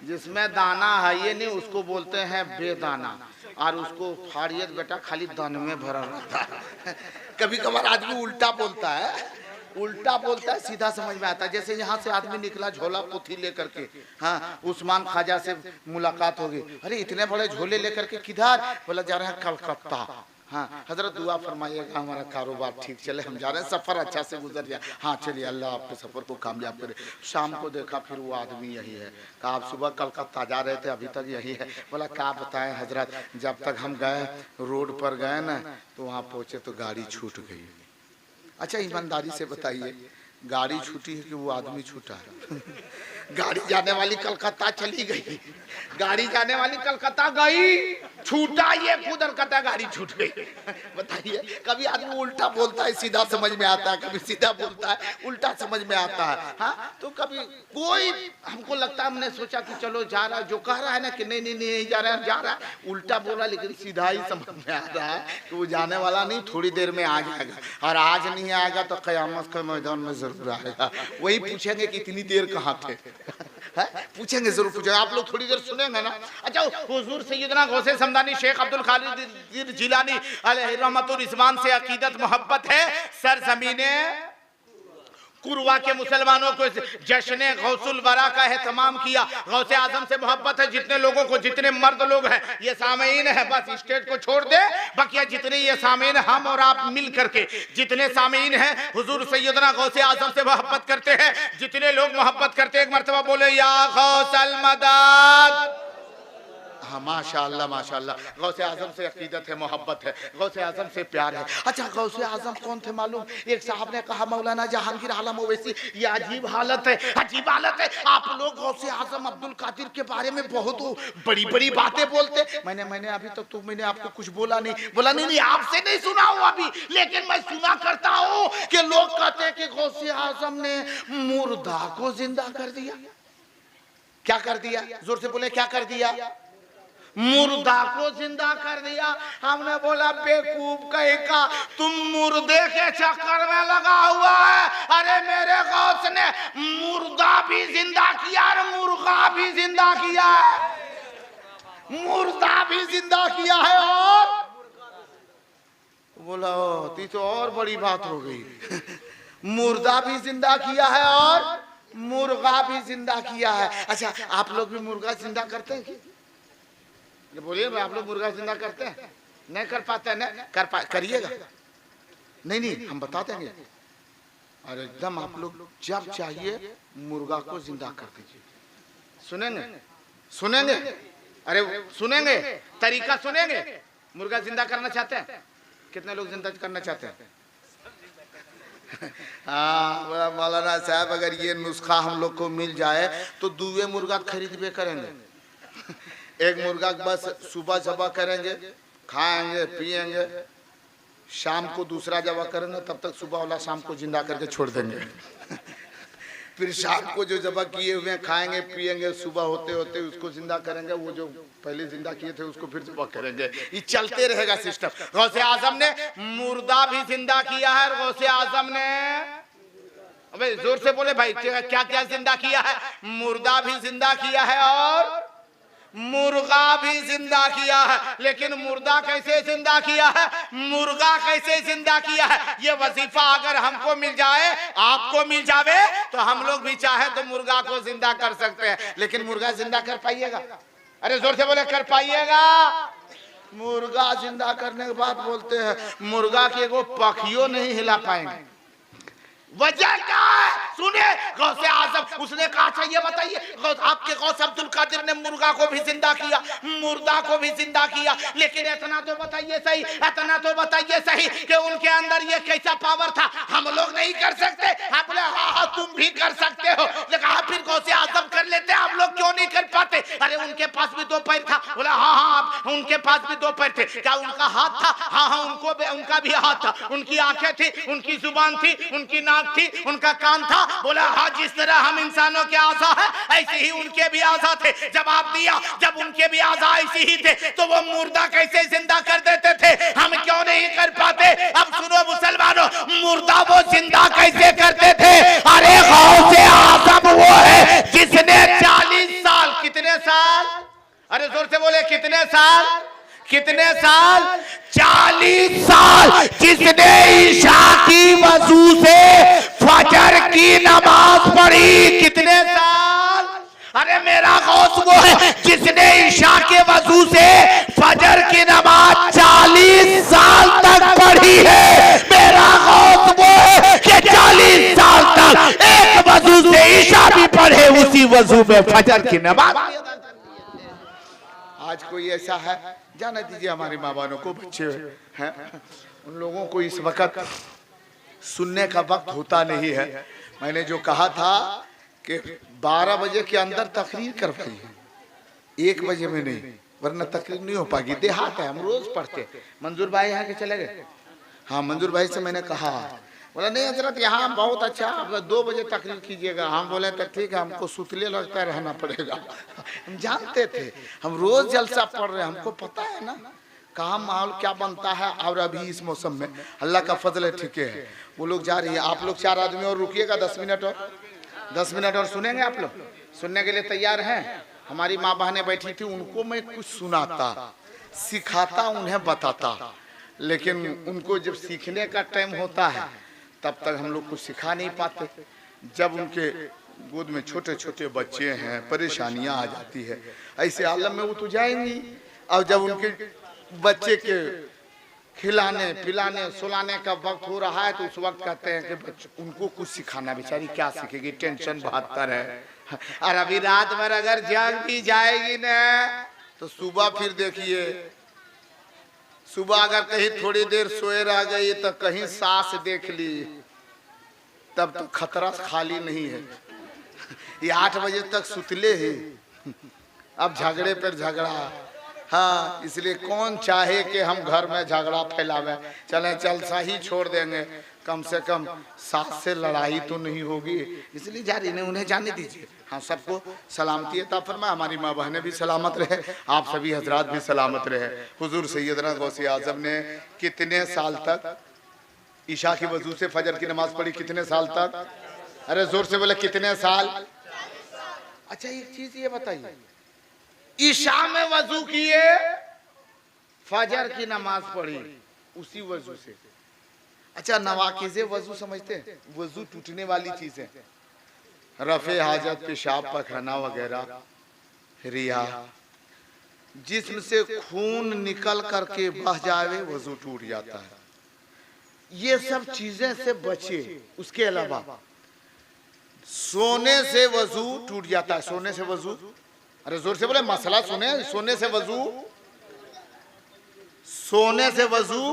जिसमें दाना है ये नहीं उसको बोलते हैं बेदाना। और उसको फाड़ियत बेटा खाली दाने में भरा रहता है। कभी कभार आदमी उल्टा बोलता है, उल्टा बोलता है सीधा समझ में आता है। जैसे यहाँ से आदमी निकला झोला पोथी लेकर के, हाँ उस्मान ख्वाजा से मुलाकात हो गई। अरे इतने बड़े झोले लेकर के किधर? बोला जा रहे हैं कलकत्ता। हाँ हजरत दुआ फरमाइएगा हमारा कारोबार ठीक चले, हम जा रहे हैं, सफ़र अच्छा से गुजर जाए। हाँ चलिए अल्लाह आपके सफ़र को कामयाब करे। शाम को देखा फिर वो आदमी यही है। कहा आप सुबह कलकत्ता जा रहे थे अभी तक यही है? बोला क्या बताएं हजरत, जब तक हम गए रोड पर गए ना तो वहाँ पहुँचे तो गाड़ी छूट गई। अच्छा ईमानदारी से बताइए गाड़ी छूटी है कि वो आदमी छूटा है? गाड़ी जाने वाली कलकत्ता चली गई, गाड़ी जाने वाली कलकत्ता गई, छूटा ये खुद कलकत्ता गाड़ी छूट गई। बताइए कभी आदमी उल्टा बोलता है सीधा समझ में आता है, कभी सीधा बोलता है उल्टा समझ में आता है। हाँ तो कभी कोई हमको लगता है, हमने सोचा कि चलो जा रहा है, जो कह रहा है ना कि नहीं नहीं नहीं जा रहा है, जा रहा है, उल्टा बोला लेकिन सीधा ही समझ में आ रहा है कि वो जाने वाला नहीं, थोड़ी देर में आ जाएगा। और आज नहीं आएगा तो क़यामत के मैदान में जरूर आएगा। वही पूछेंगे कि इतनी देर कहाँ थे? पूछेंगे जरूर पूछेंगे। आप लोग थोड़ी देर सुनेंगे ना। अच्छा हुजूर सैयदना गौसे समदानी शेख अब्दुल खालिद जिलानी अलैहि रहमतुर रिज़वान से अकीदत मोहब्बत है। सरजमीने कुरवा के मुसलमानों को जश्न गौसुल वरा का एहतमाम किया। गौसे आजम से मोहब्बत है जितने लोगों को, जितने मर्द लोग हैं ये सामीन है, बस स्टेज को छोड़ दे बाकी जितने ये सामीन हम और आप मिल करके जितने सामीन हैं हुजूर सैयदना गौसे आजम से मोहब्बत करते हैं। जितने लोग मोहब्बत करते हैं एक मर्तबा बोले या गौसल मदद। हाँ माशाअल्लाह माशाअल्लाह। गौसे आजम से अकीदत है, मोहब्बत है, गौसे आजम से प्यार है। अच्छा गौसे आजम कौन थे मालूम? एक साहब ने कहा मौलाना जहांगीर आलम ओवैसी, ये अजीब हालत है, अजीब हालत है। आप लोग गौसे आजम अब्दुल कादिर के बारे में बहुत बड़ी बड़ी बातें बोलते। मैंने अभी तक तो मैंने आपको कुछ बोला नहीं। बोला नहीं आपसे नहीं सुना हूँ अभी, लेकिन मैं सुना करता हूँ कि लोग कहते हैं कि गौसे आजम ने मुर्दा को जिंदा कर दिया। क्या कर दिया? जोर से बोले क्या कर दिया? मुर्दा को जिंदा कर दिया। हमने बोला बेवकूफ कहीं का, तुम मुर्दे के चक्कर में लगा हुआ है। अरे मेरे गौस ने मुर्दा भी जिंदा किया और मुर्गा भी जिंदा किया है, मुर्दा भी जिंदा किया है। और बोला तो और बड़ी बात हो गई। मुर्दा भी जिंदा किया है और मुर्गा भी जिंदा किया है। अच्छा आप लोग भी मुर्गा जिंदा करते हैं? बोलिए आप लोग मुर्गा जिंदा करते हैं? नहीं कर पाते हैं? नहीं करिएगा। नहीं हम बता देंगे। और एकदम आप लोग जब चाहिए मुर्गा को जिंदा कर दीजिए। सुनेंगे? सुनेंगे? अरे सुनेंगे, तरीका सुनेंगे। मुर्गा जिंदा करना चाहते हैं? कितने लोग जिंदा करना चाहते हैं? हाँ मौलाना साहब, अगर ये नुस्खा हम लोग को मिल जाए तो दूसरे मुर्गा खरीदबे करेंगे। एक मुर्गा बस सुबह जबा करेंगे, खाएंगे पिएंगे, शाम को दूसरा जबा करेंगे, तब तक सुबह वाला शाम को जिंदा करके छोड़ देंगे। फिर शाम को जो जबा किए हुए खाएंगे पिएंगे, सुबह होते होते उसको जिंदा करेंगे, वो जो पहले जिंदा किए थे उसको फिर जबा करेंगे। ये चलते रहेगा सिस्टम। गौसे आजम ने मुर्दा भी जिंदा किया है। गौसे आजम ने, अबे जोर से बोले भाई, क्या क्या जिंदा किया है? मुर्दा भी जिंदा किया है और मुर्गा भी जिंदा किया है। लेकिन मुर्दा कैसे जिंदा किया है, मुर्गा कैसे जिंदा किया है, ये वजीफा अगर हमको मिल जाए, आपको मिल जावे, तो हम लोग भी चाहे तो मुर्गा को जिंदा कर सकते हैं। लेकिन मुर्गा जिंदा कर पाइएगा? अरे जोर से बोले, कर पाइएगा? मुर्गा जिंदा करने के बाद बोलते हैं मुर्गा के वो पखियों नहीं हिला पाएंगे। वजह क्या है? सुने, गौसे आजम उसने कहा चाहिए बताइए, आपके गौस अब्दुल कादिर ने मुर्गा को भी जिंदा किया, मुर्दा को भी जिंदा किया। लेकिन इतना तो बताइए सही, इतना तो बताइए सही कि उनके अंदर ये कैसा पावर था, हम लोग नहीं कर सकते? आप बोले हाँ हाँ तुम भी कर सकते हो। लेकिन हाँ फिर गौसे आजम कर लेते, हम लोग क्यों नहीं कर पाते? अरे उनके पास भी 2 पैर था। बोला हाँ हाँ उनके पास भी 2 पैर थे। क्या उनका हाथ था? हाँ हाँ उनका भी हाथ था। उनकी आंखें थी, उनकी जुबान थी, उनकी नाक थी, उनका कान था। बोला हाँ जिस तरह हम इंसानों के आज़ा है ऐसे ही उनके भी आज़ा थे। जवाब दिया, जब उनके भी आज़ा ऐसे ही थे तो वो मुर्दा कैसे जिंदा कर देते थे, हम क्यों नहीं कर पाते? अब सुनो मुसलमानों, मुर्दा वो जिंदा कैसे करते थे? अरे गौसे आज़म वो है जिसने 40 साल, कितने साल? अरे जोर से बोले, कितने साल? कितने साल? 40 साल जिसने ईशा की वजू से फजर की नमाज पढ़ी। कितने साल? अरे मेरा गौस वो है जिसने ईशा के वजू से फजर की नमाज 40 साल तक पढ़ी है। मेरा गौस वो है कि 40 साल तक एक वजू से ईशा भी पढ़े, उसी वजू में फजर की नमाज। आज कोई ऐसा है, जाने दीजिए, हमारे माँ बापों को बच्चे हैं, उन लोगों को इस वक्त सुनने का वक्त होता नहीं है। मैंने जो कहा था कि 12 बजे के अंदर तकरीर करवाई है, 1 बजे में नहीं, वरना तकरीर नहीं हो पाएगी। देहात है, हम रोज पढ़ते। मंजूर भाई यहाँ के चले गए? हाँ मंजूर भाई से मैंने कहा, बोला नहीं हजरत यहाँ बहुत अच्छा, आप 2 बजे तकरीर कीजिएगा। हम बोले तो ठीक है, हमको सुतले लगता रहना पड़ेगा। हम जानते थे, हम रोज जलसा पढ़ रहे हैं, हमको पता है ना कहाँ माहौल क्या बनता है। और अभी इस मौसम में अल्लाह का फजल है, ठीक है। वो लोग जा रही है, आप लोग 4 आदमी और रुकिएगा 10 मिनट और, 10 मिनट और सुनेंगे। आप लोग सुनने के लिए तैयार हैं? हमारी माँ बहनें बैठी थी, उनको मैं कुछ सुनाता, सिखाता, उन्हें बताता, लेकिन उनको जब सीखने का टाइम होता है तब तक हम लोग कुछ सिखा नहीं पाते। जब उनके गोद में छोटे छोटे बच्चे हैं, परेशानियां आ जाती है, ऐसे आलम में वो तो जाएंगी। और जब उनके बच्चे के खिलाने पिलाने सुलाने का वक्त हो रहा है तो उस वक्त कहते हैं कि उनको कुछ सिखाना। बेचारी क्या सीखेगी, टेंशन 72 है। और अभी रात भर अगर जाग भी जाएगी ना तो सुबह फिर देखिए, सुबह अगर कहीं थोड़ी देर सोए रह गई तो कहीं सांस देख ली, तब तो खतरा खाली नहीं है। ये 8 बजे तक सुतले ही, अब झगड़े पर झगड़ा। हाँ, इसलिए कौन चाहे कि हम घर में झगड़ा फैलावे। चले जलसा ही छोड़ देंगे, कम से कम सास से लड़ाई तो नहीं होगी, इसलिए जारी नहीं, उन्हें जाने दीजिए। हाँ, सबको सलामती अता फरमाए, हमारी माँ बहनें भी सलामत रहे, आप सभी हजरात भी सलामत रहे। हुजूर सैयदना गौसे आजम ने कितने साल तक ईशा की वजू से फजर की नमाज पढ़ी? कितने साल तक? अरे जोर से बोले, कितने साल? अच्छा एक चीज ये बताइए, ईशा में वजू किए, फजर की नमाज पढ़ी उसी वजू से। अच्छा, नवाकिज़े वजू समझते हैं? वजू टूटने वाली चीजें, रफे हाजत, पेशाब, पखाना वगैरह, रिया, जिस्म से खून निकल करके बह जावे वजू टूट जाता है। ये सब चीजें से बचे। उसके अलावा सोने से वजू टूट जाता है। सोने से वजू अरे जोर से बोले, मसला सुने। सोने से वजू, सोने से वजू।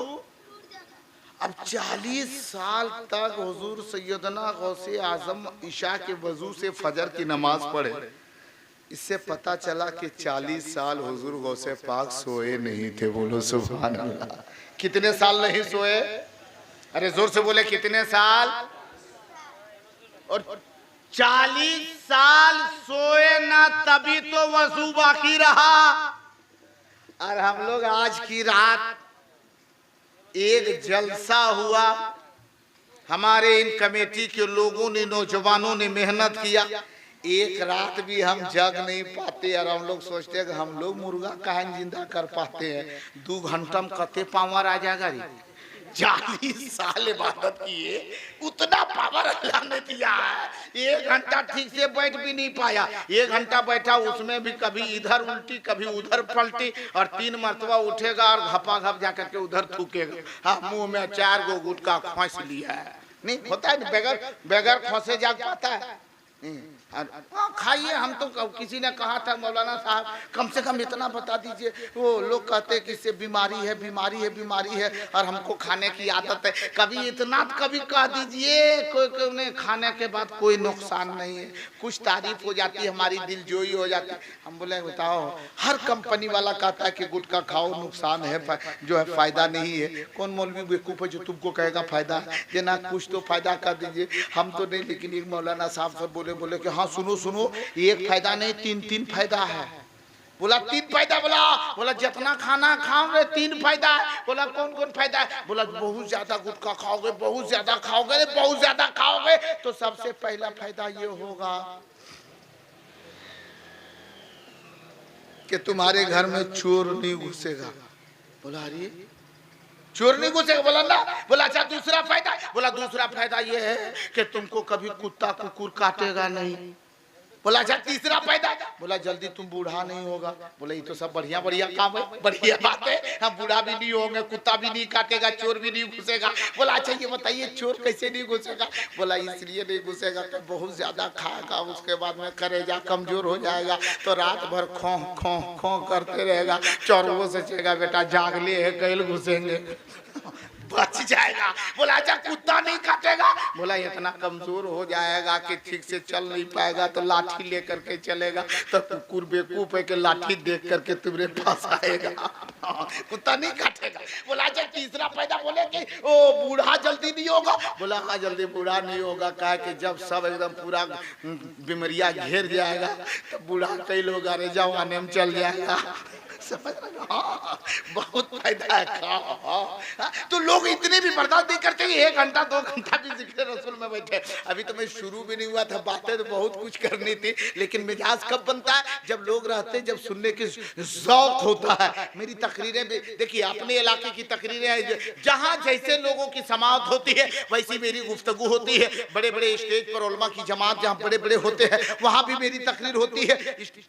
अब 40 साल तक हुजूर सैयदना गौसे आजम ईशा के वजू से फजर की नमाज पढ़े। इससे पता चला कि 40 साल हुजूर गौसे पाक सोए नहीं थे। बोलो सुभान अल्लाह। कितने साल नहीं सोए? अरे जोर से बोले, कितने साल? और 40 साल सोए ना, तभी तो वजू बाकी रहा। और हम लोग आज की रात एक जलसा हुआ, हमारे इन कमेटी के लोगों ने, नौजवानों ने मेहनत किया। एक रात भी हम जग नहीं पाते और हम लोग सोचते हैं कि हम लोग मुर्गा काहे जिंदा कर पाते हैं। 2 घंटा में कते पावर आ जाएगा रे। 40 साल इबादत किए, उतना पावर अल्लाह ने दिया है। 1 घंटा ठीक से बैठ भी नहीं पाया। 1 घंटा बैठा, उसमें भी कभी इधर उल्टी कभी उधर पलटी, और 3 मरतबा उठेगा और घपा घप जाकर के उधर थूकेगा। हाँ, मुंह में 4 गो गुटखा खोस लिया है। नहीं होता है, बगैर खोसे जाग पाता है। खाइए। हम तो किसी ने कहा था, मौलाना साहब कम से कम इतना बता दीजिए। वो लोग कहते हैं कि इससे बीमारी है, बीमारी है, बीमारी है, और हमको खाने की आदत है। कभी इतना कभी कह दीजिए, कोई ने खाने के बाद कोई नुकसान नहीं है। कुछ तारीफ हो जाती है, हमारी दिलजोई हो जाती है। हम बोले बताओ, हर कंपनी वाला कहता है कि गुटखा खाओ, नुकसान है, जो है फायदा नहीं है। कौन मौलवी बेवकूफ है जो तुमको कहेगा फायदा है? ना कुछ तो फायदा कर दीजिए। हम तो नहीं, लेकिन एक मौलाना साहब सब बोले कि हाँ सुनो सुनो, एक फायदा नहीं 3 फायदा है। बोला 3 फायदा? बोला जितना खाना खाओगे 3 फायदा है। बोला कौन कौन फायदा है? बोला बहुत ज्यादा गुटखा खाओगे, बहुत ज्यादा खाओगे, बहुत ज्यादा खाओगे तो सबसे पहला फायदा ये होगा कि तुम्हारे घर में चोर नहीं घुसेगा। बोला अरे चोर नहीं घुसेगा? बोला ना। बोला अच्छा दूसरा फायदा? बोला दूसरा फायदा ये है कि तुमको कभी कुत्ता कुकुर काटेगा नहीं। बोला अच्छा तीसरा फायदा? बोला जल्दी तुम बूढ़ा नहीं होगा। बोला ये तो सब बढ़िया बढ़िया काम है, बढ़िया बात है। हम बूढ़ा भी नहीं होंगे, कुत्ता भी नहीं काटेगा, चोर भी नहीं घुसेगा। बोला अच्छा ये बताइए चोर कैसे नहीं घुसेगा? बोला इसलिए नहीं घुसेगा कि बहुत ज्यादा खाएगा, उसके बाद में करेजा कमजोर हो जाएगा, तो रात भर खो खो खो करते रहेगा। चोरों से सोचेगा बेटा जागले है, कैल घुसेंगे, बच जाएगा। बोला अच्छा कुत्ता नहीं काटेगा? बोला इतना कमजोर हो जाएगा कि ठीक से चल नहीं पाएगा, तो लाठी लेकर के चलेगा, तो कुकुर बेवकूफ है कि लाठी देख करके तुम्हारे पास आएगा, कुत्ता नहीं काटेगा। बोला अच्छा तीसरा फायदा? बोले कि ओ बूढ़ा जल्दी नहीं होगा। बोला हाँ जल्दी बूढ़ा नहीं होगा, कहा कि जब सब एकदम पूरा बीमारियां घेर जाएगा तो बूढ़ा कई लोग अरे जवाने में चल जाएगा। समझ रहे? हाँ, बहुत फायदा है। तो लोग इतने भी बर्दाश्त नहीं करते कि 1 घंटा 2 घंटा भी जिक्र रसूल में बैठे। अभी तो मैं शुरू भी नहीं हुआ था, बातें तो बहुत कुछ करनी थी, लेकिन मिजाज कब बनता है? जब लोग रहते, जब सुनने की शौक होता है। मेरी तकरीरें देखिए, अपने इलाके की तकरीरें, जहाँ जैसे लोगों की समाअत होती है वैसी मेरी गुफ्तगू होती है। बड़े बड़े स्टेज पर उलमा की जमात जहाँ बड़े बड़े होते हैं वहाँ भी मेरी तकरीर होती है।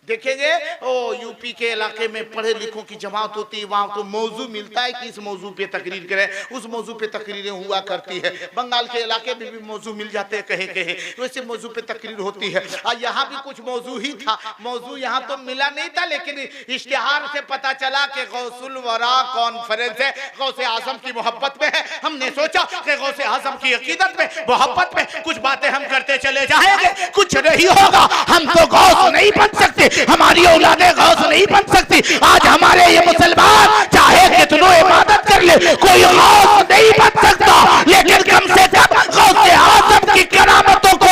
देखेंगे ओ यूपी के इलाके में पढ़े लिखों की जमात होती है, वहाँ तो मौजू मिलता है कि इस मौजू पे तकरीर करें, उस मौजू पे तकरीरें हुआ करती है। बंगाल के इलाके में भी मौजू मिल जाते हैं कहे कहे, वैसे मौजू पे तकरीर होती है। और यहाँ भी कुछ मौजू ही था। मौजू यहाँ तो मिला नहीं था, लेकिन इश्तिहार से पता चला कि गौसुल वरा कॉन्फ्रेंस है, गौसे आजम की मोहब्बत में है। हमने सोचा कि गौसे आजम की अकीदत में, मोहब्बत में कुछ बातें हम करते चले जाएंगे, कुछ नहीं होगा। हम तो गौस नहीं बन सकते, हमारी औलादे गौस नहीं बन सकती। आज हमारे ये मुसलमान चाहे कितनों इबादत कर ले, कोई गौस नहीं बन सकता, लेकिन कम से कम गौसे आजम की करामतों को,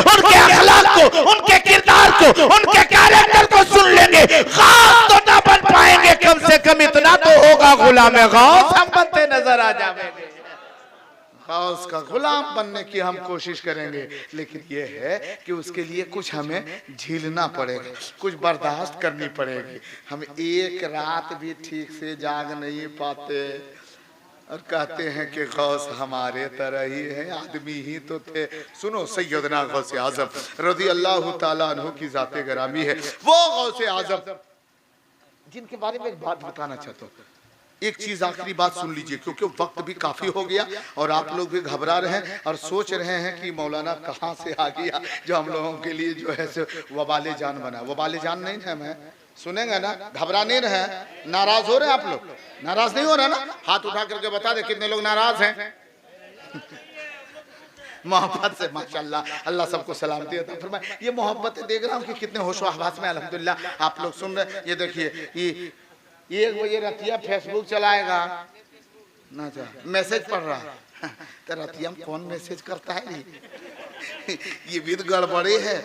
उनके अखलाक को, उनके किरदार को, उनके कैरेक्टर को सुन लेंगे। गौस तो ना बन पाएंगे, कम से कम इतना तो होगा, गुलाम गौस हम बनते नजर आ जाएंगे। गौस का गुलाम बनने की हम कोशिश करेंगे, लेकिन ये है कि उसके लिए कुछ हमें झेलना पड़ेगा, कुछ बर्दाश्त करनी पड़ेगी। हम एक रात भी ठीक से जाग नहीं पाते और कहते हैं कि गौस हमारे तरह ही है, आदमी ही तो थे। सुनो, सैयदना गौसे आजम रज़ी अल्लाह ताला अन्हु की ज़ाते गिरामी है, वो गौसे आजम जिनके बारे में एक बात बताना चाहता हूँ। एक चीज आखिरी बात सुन लीजिए, क्योंकि वक्त भी काफी हो गया और आप लोग भी घबरा रहे हैं और सोच रहे हैं कि मौलाना कहाँ से आ गया जो हम लोगों के लिए जो है सो वबाले जान बना। वबाले जान नहीं है, मैं सुनेंगे ना, घबरा नहीं रहे हैं। नाराज हो रहे हैं आप लोग? नाराज नहीं हो रहे ना? हाथ उठा करके बता दे कितने लोग नाराज हैं। मोहब्बत से माशाल्लाह, अल्लाह सबको सलामती अता फरमाए। ये मोहब्बत देख रहा हूँ कि कितने होशो हवास में अल्हम्दुलिल्लाह आप लोग सुन रहे। ये देखिए, ये 1 बजे रतिया फेसबुक चलाएगा ना, मैसेज पढ़ रहा है तो रतिया में कौन मैसेज करता है? ये भी गड़बड़ी है।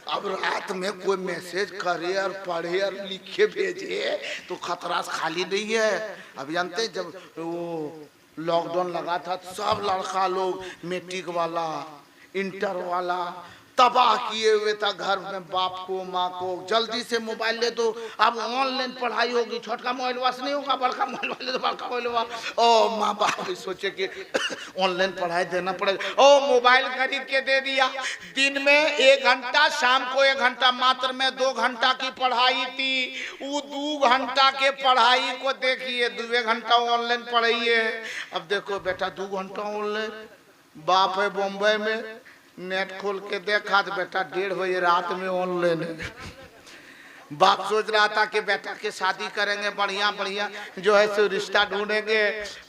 अब रात में कोई मैसेज करे और पढ़े और लिखे भेजे तो खतरा खाली नहीं है। अब जानते जब वो लॉकडाउन लगा था सब लड़का लोग मैट्रिक वाला, इंटर वाला तबाह किए हुए था घर में, बाप को माँ को जल्दी से मोबाइल ले दो, अब ऑनलाइन पढ़ाई होगी। छोटका मोबाइल वास नहीं होगा, बड़का मोबाइल वाले तो बड़का मोबाइल हुआ। ओ माँ बाप भी सोचे कि ऑनलाइन पढ़ाई देना पड़ेगा, ओ मोबाइल खरीद के दे दिया। दिन में 1 घंटा, शाम को 1 घंटा, मात्र में 2 घंटा की पढ़ाई थी। वो 2 घंटा के पढ़ाई को देखिए 2 घंटा ऑनलाइन पढ़ाइए। अब देखो बेटा 2 घंटा ऑनलाइन, बाप है बॉम्बे में, नेट खोल के देखा तो बेटा 1:30 बजे रात में ऑनलाइन है। बाप सोच रहा था कि बेटा के शादी करेंगे, बढ़िया बढ़िया जो है सो रिश्ता ढूंढेंगे।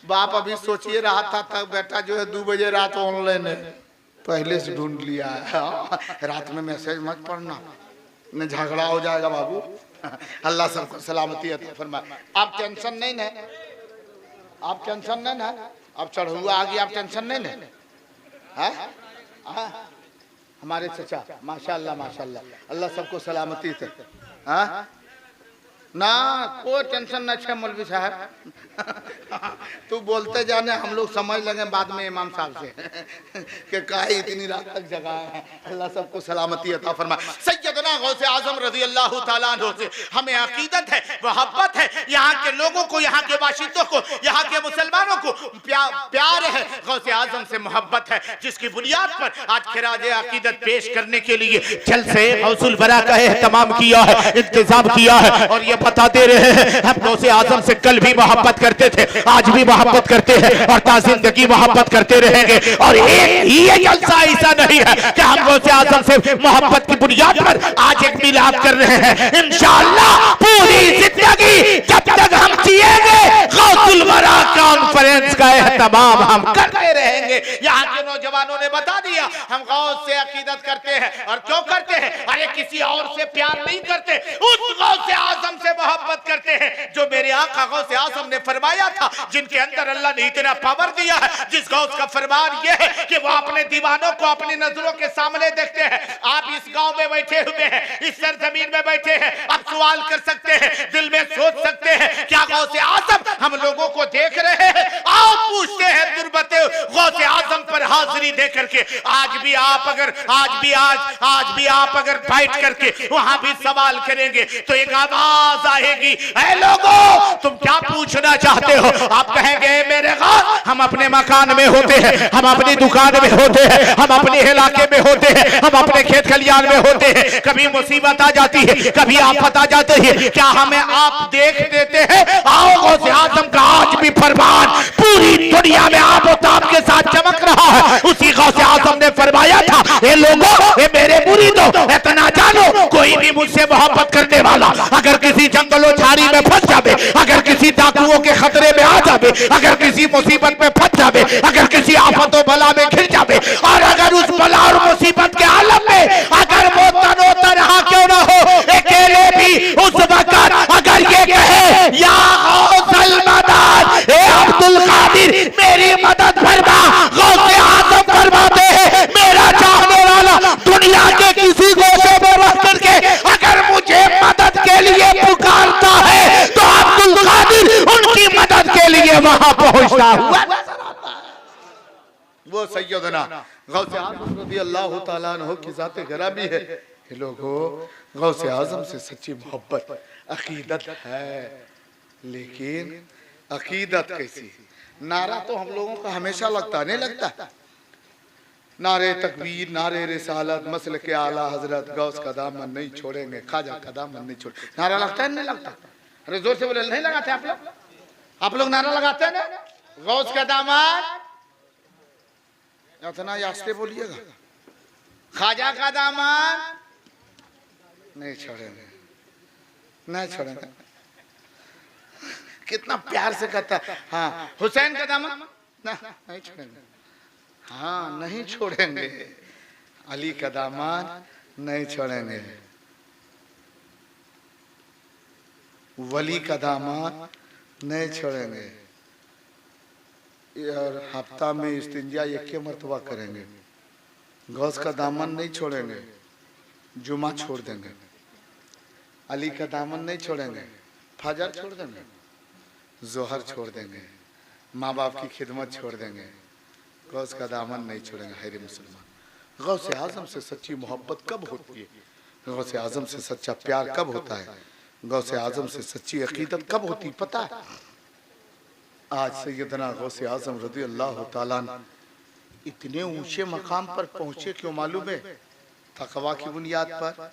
बाप अभी सोचिए रहा था तब बेटा जो है 2 बजे रात ऑनलाइन है, पहले से ढूंढ लिया है। रात में मैसेज मत पढ़ना, न झगड़ा हो जाएगा बाबू। अल्लाह सबको सलामती अता फरमाए। आप टेंशन नहीं ना, आप टेंशन नहीं ना, अब चढ़ुआ आ गया, आप टेंशन नहीं ना है? हमारे चचा माशाल्लाह माशाल्लाह, अल्लाह सबको सलामती थे। हाँ ना, कोई टेंशन न है मौलवी साहब। तू बोलते जाने, हम लोग समझ लगे बाद में इमाम साहब से कि काहे इतनी रात तक जगा है। अल्लाह सबको सलामती अता फरमाए। सैयदना गौसे आजम रज़ी अल्लाह तआला अन्हु से हमें अकीदत है, मोहब्बत है। यहाँ के लोगों को, यहाँ के बाशिंदों को, यहाँ के मुसलमानों को प्यार है, गौसे आजम से मोहब्बत है, जिसकी बुनियाद पर आज खिराज अकीदत पेश करने के लिए जलसे गौसुल बरा का एहतमाम किया है, इंतजाम किया है। और ये बताते रहे हैं हम गौसे आजम से कल भी मोहब्बत करते थे, आज भी मोहब्बत करते हैं और ताज़िंदगी मोहब्बत करते रहेंगे। और ये जलसा ऐसा नहीं है कि हम गौसे आजम से मोहब्बत की बुनियाद पर आज एक मिलाद कर रहे हैं। इंशाअल्लाह पूरी जिंदगी जब तक हम जिएंगे गौसुल बरा कॉन्फ्रेंस का एहतमाम हम करते रहेंगे। यहाँ के नौजवानों ने बता दिया हम गौस से अकीदत करते हैं। और क्यों करते हैं? अरे किसी और से प्यार नहीं करते, उस गौसे आजम से मोहब्बत करते हैं जो मेरे आका गौसे आजम ने फरमाया था, जिनके अंदर अल्लाह ने इतना पावर दिया है। जिस गौस का फरमान यह है कि वो अपने दीवानों को अपनी नजरों के सामने देखते हैं। आप इस गांव में बैठे हुए हैं, इस सरजमीन में बैठे हैं, आप सवाल कर सकते हैं, दिल में सोच सकते हैं, क्या गौसे आजम हम लोगों को देख रहे हैं? आओ पूछते हैं तुरबते गौसे आजम पर हाजिरी दे करके। आज भी आप अगर बैठ करके वहां भी सवाल करेंगे तो एक आवाज आएगी, ऐ लोगों तुम क्या पूछना चाहते हो? आप कहेंगे मेरे गौस हम अपने मकान में होते हैं, हम अपनी दुकान में होते हैं, हम अपने इलाके में होते हैं, हम अपने खेत खलियान में होते हैं। कभी मुसीबत आ जाती है, कभी आफत आ जाती है, क्या हमें आप देख देते हैं? आओ गौसे आजम का आज भी फरमान पूरी दुनिया में आप के साथ चमक रहा है। उसी गौसे आजम ने फरमाया था, ये लोगों ये मेरे मुरीदों इतना जानो, कोई भी मुझसे मोहब्बत करने वाला अगर किसी जंगलों झाड़ी में फंस जावे, अगर किसी डाकुओं के खतरे में आ जावे, अगर किसी मुसीबत में फंस जावे, अगर किसी आफतों बला में घिर जावे, और अगर उस बला और मुसीबत के आलम में अगर वो तनो तनहा क्यों ना हो, अकेले भी उस वक्त अगर ये कहे या गौसल मदद, ए अब्दुल कादिर मेरी मदद फरमा, गौसे आजम फरमाते हैं मेरा चाहने वाला दुनिया के किसी गोशे में रह करके अगर मुझे मदद के लिए पुकारता है तो अब्दुल कादिर उनकी मदद के लिए वहां पहुंचता हुआ नजर आता है। वो सैयदना गौसे आजम रज़ी अल्लाह तआला अन्हु की ज़ात गिरामी है। लोगों गौसे आजम से सच्ची मोहब्बत अकीदत है, लेकिन अकीदत कैसी? नारा तो हम लोगों का हमेशा लगता नहीं लगता, नारे तकबीर, नारे रिसालत, मसल के आला हजरत, गौस का दामन नहीं छोड़ेंगे, खाजा का दामन नहीं छोड़ेंगे, नारा लगता है नहीं लगता? अरे जोर से बोले, नहीं लगाते आप लोग? आप लोग नारा लगाते हैं ना, गौस का दामाद, इतना आस्ते बोलिएगा, ख्वाजा का दामाद, नहीं छोड़ेंगे, नहीं छोड़ेंगे। कितना प्यार से कहता है, हाँ हुसैन का दामाद ना, नहीं छोड़ेंगे, हाँ नहीं छोड़ेंगे। अली का दामाद नहीं छोड़ेंगे, वली का दामाद नहीं छोड़ेंगे। और हफ्ता में इस्तिंजा एक मरतबा करेंगे। गौस का दामन नहीं छोड़ेंगे, जुमा छोड़ देंगे। अली का दामन नहीं छोड़ेंगे, फजर छोड़ देंगे, जोहर छोड़ देंगे, माँ बाप की खिदमत छोड़ देंगे। गौस का दामन नहीं छोड़ेंगे। हैरे मुसलमान, गौस आजम से सच्ची मोहब्बत कब होती है? गौस आजम से सच्चा प्यार कब होता है? गौस आजम से सच्ची अकीदत कब होती पता है? आज सैयदना गौस आजम रज़ी अल्लाह तआला इतने ऊंचे मकाम पर पहुंचे, क्यों मालूम है? तकवा की बुनियाद पर।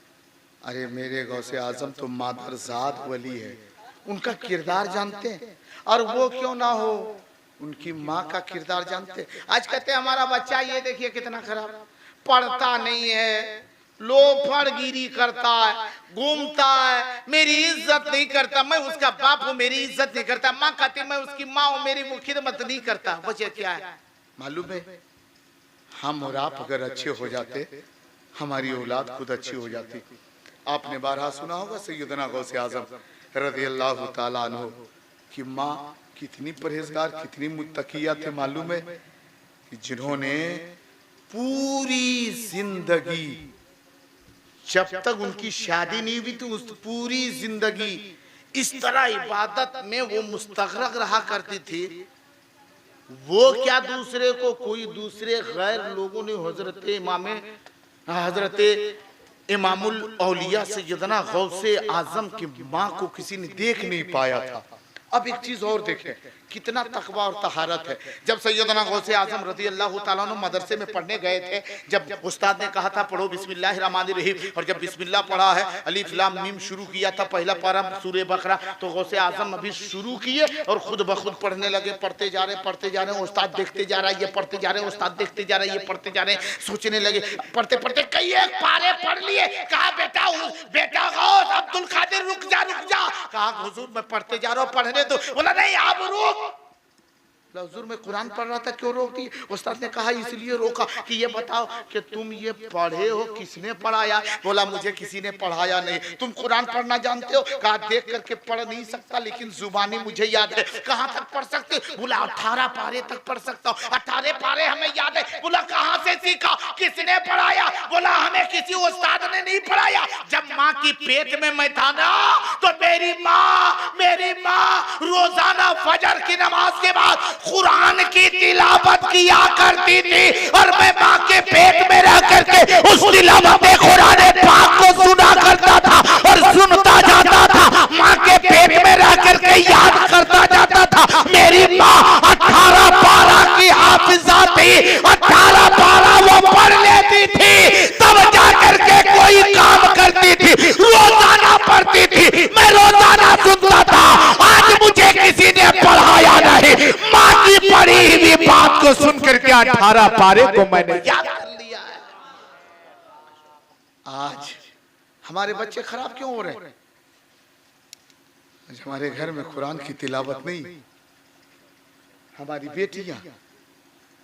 अरे मेरे गौस आजम तो मादरजाद वली है, उनका किरदार जानते हैं। और वो क्यों ना हो, उनकी माँ का किरदार जानते। आज कहते हैं हमारा बच्चा ये देखिए कितना खराब, पढ़ता नहीं है, लोफड़गिरी करता है, घूमता है, मेरी इज्जत नहीं करता, मैं उसका बाप हूँ मेरी इज्जत नहीं करता, माँ कहती मैं उसकी माँ हूँ मेरी वो खिदमत नहीं करता। वजह क्या है मालूम है? हम और आप अगर अच्छे हो जाते, हमारी औलाद खुद अच्छी हो जाती। आपने बारहा सुना होगा सैयदना गौस आजम रज़ी अल्लाह तआला अन्हु की माँ कितनी परहेजगार, कितनी मुत्तकिया थे मालूम है? कि जिन्होंने पूरी जिंदगी, जब तक उनकी शादी नहीं हुई थी, उस पूरी जिंदगी इस तरह इबादत में वो मुस्तगरक रहा करती थी। वो क्या दूसरे को, कोई दूसरे गैर लोगों ने हजरत इमामुल औलिया सैयदना गौसे आजम की माँ को किसी ने देख नहीं पाया था। अब एक चीज और देखें, कितना तकवा और तहारत है। जब सैयदना गौसे आजम रज़ी अल्लाह तआला अन्हु मदरसे में पढ़ने गए थे, जब उस्ताद ने कहा था पढ़ो बिस्मिल्लाहिर रहमानिर रहीम, और जब बिस्मिल्लाह पढ़ा है, अलिफ लाम मीम शुरू किया था पहला पारा सूरह बकरा, तो गौसे आजम अभी शुरू किए और खुद ब खुद पढ़ने लगे। पढ़ते जा रहे, उस्ताद देखते जा रहा है, ये पढ़ते जा रहे हैं, उस्ताद देखते जा रहे हैं, ये पढ़ते जा रहे हैं। सोचने लगे, पढ़ते पढ़ते कई एक पारे पढ़ लिए। कहा बेटा बेटा गौस अब्दुल कादिर रुक जा। कहा हुजूर मैं पढ़ते जा रहा हूँ, पढ़ने दो। बोला नहीं आप रोक। हुजूर मैं कुरान पढ़ रहा था, क्यों रोकती? उस्ताद ने कहा इसलिए रोका कि ये बताओ कि तुम ये पढ़े हो, किसने पढ़ाया? बोला मुझे किसी ने पढ़ाया नहीं। तुम कुरान पढ़ना जानते हो? कहा देख करके पढ़ नहीं सकता, लेकिन जुबानी मुझे याद है। कहाँ तक पढ़ सकते? बोला 18 पारे तक पढ़ सकता हूँ। 18 पारे हमें याद है। बोला कहाँ से सीखा, किसने पढ़ाया? बोला हमें किसी उस्ताद ने नहीं पढ़ाया। जब माँ की पेट में मैं था ना, तो मेरी माँ रोजाना फजर की नमाज के बाद कुरान की तिलावत किया करती थी, और मैं माँ के पेट में रह करके उस तिलावत कुरान पाक को सुना करता था और सुनता जाता था। माँ के पेट में रह करके याद करता जाता था। मेरी माँ 18 पारा की हाफिजा थी, 18 पारा वो पढ़ लेती थी, तब जाकर के कोई काम करती थी। रोजाना पढ़ती थी, मैं रोजाना सुनता था। आज मुझे किसी ने पढ़ाया नहीं, माँ की पढ़ी हुई बात को सुन करके 18 पारे को मैंने याद कर लिया है। आज हमारे बच्चे खराब क्यों हो रहे हैं? आज हमारे घर में कुरान की तिलावत नहीं। हमारी बेटियां,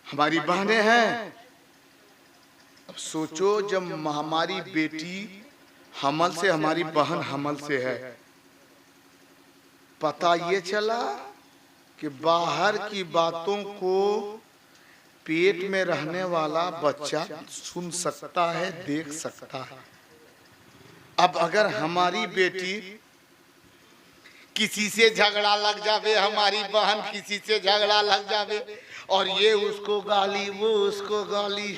हमारी बहनें हैं। अब सोचो, जब हमारी बेटी हमल से, हमारी बहन हमल से है, पता ये चला कि बाहर की बातों को पेट में रहने वाला बच्चा सुन सकता है, देख सकता है। अब अगर हमारी बेटी किसी से झगड़ा लग जावे, हमारी बहन किसी से झगड़ा लग जावे, और ये उसको गाली वो उसको गाली,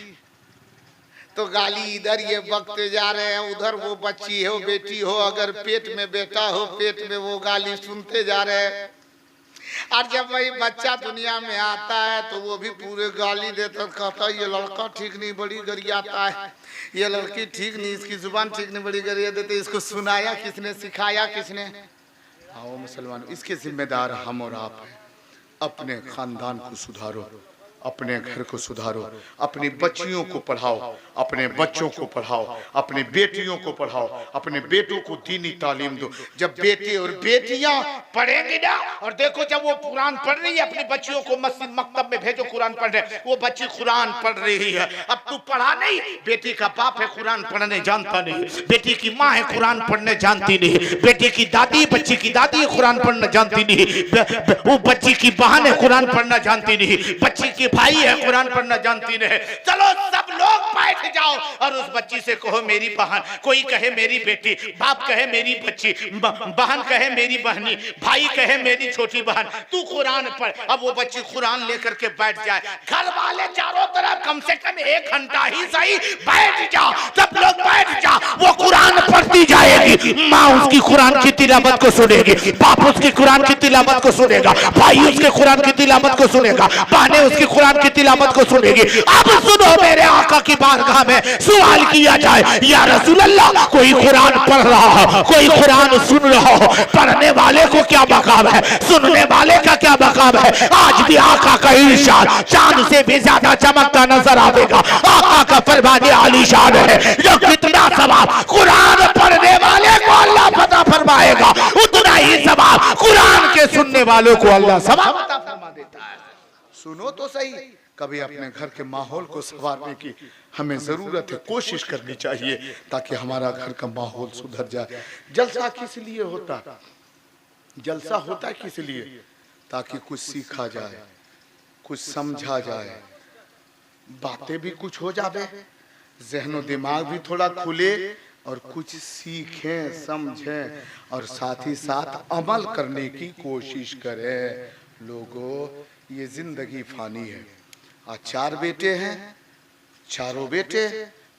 तो गाली इधर ये बकते जा रहे हैं, उधर वो बच्ची हो बेटी हो, अगर पेट में बेटा हो पेट में वो गाली सुनते जा रहे हैं। और जब वही बच्चा दुनिया में आता है तो वो भी पूरे गाली देता, कहता ये लड़का ठीक नहीं, बड़ी गरियाता है, ये लड़की ठीक नहीं, इसकी जुबान ठीक नहीं, बड़ी गरिया देते। इसको सुनाया किसने, सिखाया किसने? आओ मुसलमान, इसके जिम्मेदार हम और आप हैं। अपने खानदान को सुधारो, अपने घर को सुधारो, अपनी बच्चियों को पढ़ाओ, अपने बच्चों को पढ़ाओ, अपने बेटियों को पढ़ाओ, अपने बेटों को दीनी तालीम दो। जब बेटे और बेटियां पढ़ेंगे ना, और देखो जब वो कुरान पढ़ रही है, अपनी बच्चियों को मस्जिद मकतब में भेजो कुरान पढ़ने, वो बच्ची कुरान पढ़ रही है। अब तू पढ़ा नहीं, बेटी का बाप है कुरान पढ़ने जानता नहीं, बेटी की माँ है कुरान पढ़ने जानती नहीं, बेटी की दादी बच्ची की दादी है कुरान पढ़ना जानती नहीं, वो बच्ची की बहन है कुरान पढ़ना जानती नहीं, बच्ची की भाई है कुरान पढ़ना जानती नहीं। चलो सब लोग बैठ जाओ और उस बच्ची से कहो मेरी बहन, कोई कहे मेरी बेटी, बाप कहे मेरी बच्ची, बहन कहे मेरी बहनी, भाई कहे मेरी छोटी बहन, तू कुरान पढ़। अब वो बच्ची कुरान लेकर के बैठ जाए, घर वाले चारों तरफ कम से कम 1 घंटा ही सही बैठ जाओ, सब लोग बैठ जाओ, वो कुरान पढ़ती जाएगी, माँ उसकी कुरान की तिलावत को सुनेगी, बाप उसकी कुरान की तिलावत को सुनेगा, भाई उसके कुरान की तिलावत को सुनेगा, बहनें उसकी कुरान की तिलावत को सुनेगी। अब सुनो मेरे आका की बारगाह में सवाल किया जाए, या रसूल अल्लाह, कोई कुरान पढ़ रहा हो, कोई कुरान सुन रहा हो, पढ़ने वाले को क्या मकाम है, सुनने वाले का क्या मकाम है। आज भी आका का इरशाद चांद से भी ज्यादा चमकता नजर आएगा। आका का फरमान आलीशान है, जो कितना सवाब कुरान पढ़ने वाले को अल्लाह पता फरमाएगा, उतना ही सवाब कुरान के सुनने वालों को अल्लाह सवाब पता फरमा देता है। सुनो तो सही, कभी अपने घर के माहौल को संवारने की हमें जरूरत है, कोशिश करनी चाहिए ताकि हमारा घर का माहौल सुधर जाए। जलसा किस लिए होता, जलसा होता किस लिए, ताकि कुछ सीखा जाए, कुछ समझा जाए, बातें भी कुछ हो जावे, जहनो दिमाग भी थोड़ा खुले और कुछ सीखें समझें और साथ ही साथ अमल करने की कोशिश करें। लोगों, ये जिंदगी फानी है। आज 4 बेटे हैं, चारों बेटे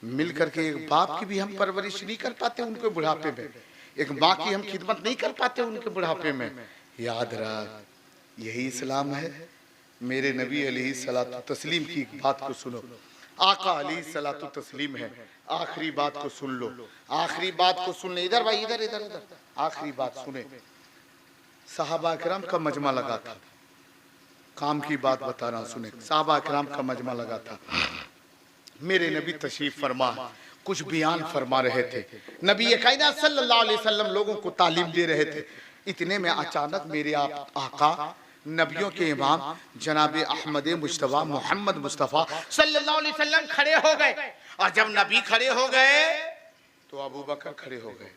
मिलकर के एक बाप की भी हम परवरिश नहीं कर पाते उनके बुढ़ापे में, एक माँ की हम खिदमत नहीं कर पाते उनके बुढ़ापे में। याद रख, यही इस्लाम है। मेरे नबी अलैहिस्सलातु तस्लीम की बात को सुनो, आका अलैहिस्सलातु तस्लीम है। आखिरी बात को सुन लो, आखिरी बात को सुन ले। इधर भाई, इधर इधर इधर, आखिरी बात सुने। सहाबा किराम का मजमा लगा था, काम की बात बता रहा हूं, सुने। सहाबा किराम का मजमा लगा था, मेरे नबी तशरीफ फरमा कुछ बयान फरमा रहे थे। नबी कायनात सल्लल्लाहु अलैहि वसल्लम लोगों को तालीम दे रहे थे। इतने में अचानक मेरे आका नबियों के इमाम जनाब अहमद मुस्तफा मोहम्मद मुस्तफा सल्लल्लाहु अलैहि वसल्लम खड़े हो गए। और जब नबी खड़े हो गए तो अबू बकर खड़े हो गए,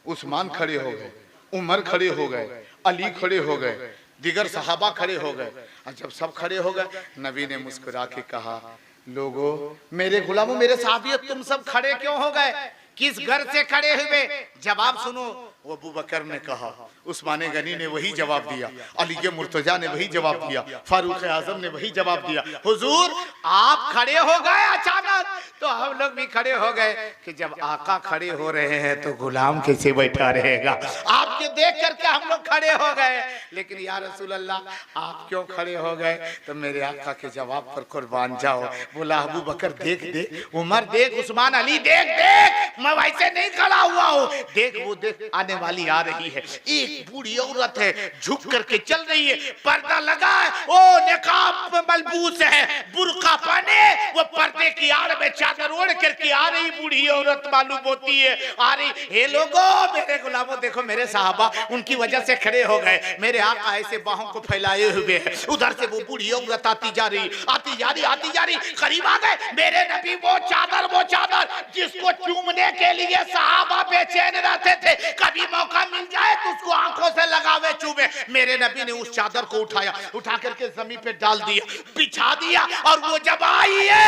उस्मान खड़े हो गए, उमर खड़े हो गए, अली खड़े हो गए, दिगर सहाबा खड़े हो गए। और जब सब खड़े हो गए, नबी ने मुस्कुरा के कहा, लोगों, मेरे गुलामों, मेरे साहबियों, तुम सब खड़े क्यों हो गए, किस घर से खड़े हुए, जवाब सुनो। वो अबू बकर ने कहा, उस्मान गनी ने वही जवाब दिया, अली मुर्तजा ने वही जवाब दिया, फारूक आजम ने वही जवाब दिया। हुजूर, आप खड़े हो गए अचानक, तो हम लोग भी खड़े हो गए कि जब आका खड़े हो रहे हैं तो गुलाम कैसे बैठा रहेगा। आपके देख करके हम लोग खड़े हो गए, लेकिन या रसूल अल्लाह, आप क्यों खड़े हो गए? तो मेरे आका के जवाब पर कुर्बान जाओ। बोला, अबू बकर देख देख, उमर देख, उस्मान अली देख देख, मैं वैसे नहीं खड़ा हुआ हूँ, देख वो देख, आने वाली आ रही है। एक बूढ़ी औरत है, झुक करके चल रही है, पर्दा लगा है, ओ निकाब मलबूस है, बुर्का पहने, वो पर्दे की आड़ में चादर ओढ़ करके आ रही बूढ़ी औरत मालूम होती है। आ रही, हे लोगों, मेरे गुलामों, देखो मेरे साहबा उनकी वजह से खड़े हो गए। मेरे आका ऐसे बाहों को फैलाए हुए हैं, उधर से वो बूढ़ी औरत आती जा रही, आती जा रही, आती जा रही, करीब आ गए। मेरे नबी वो चादर जिसको चूमने के लिए साहबा बेचैन रहते थे, कभी मौका मिल जाए तो उसको आंखों से लगावे चूमे। मेरे नबी ने उस चादर को उठाया, उठा करके जमीन पे डाल दिया, बिछा दिया, और वो जब आइए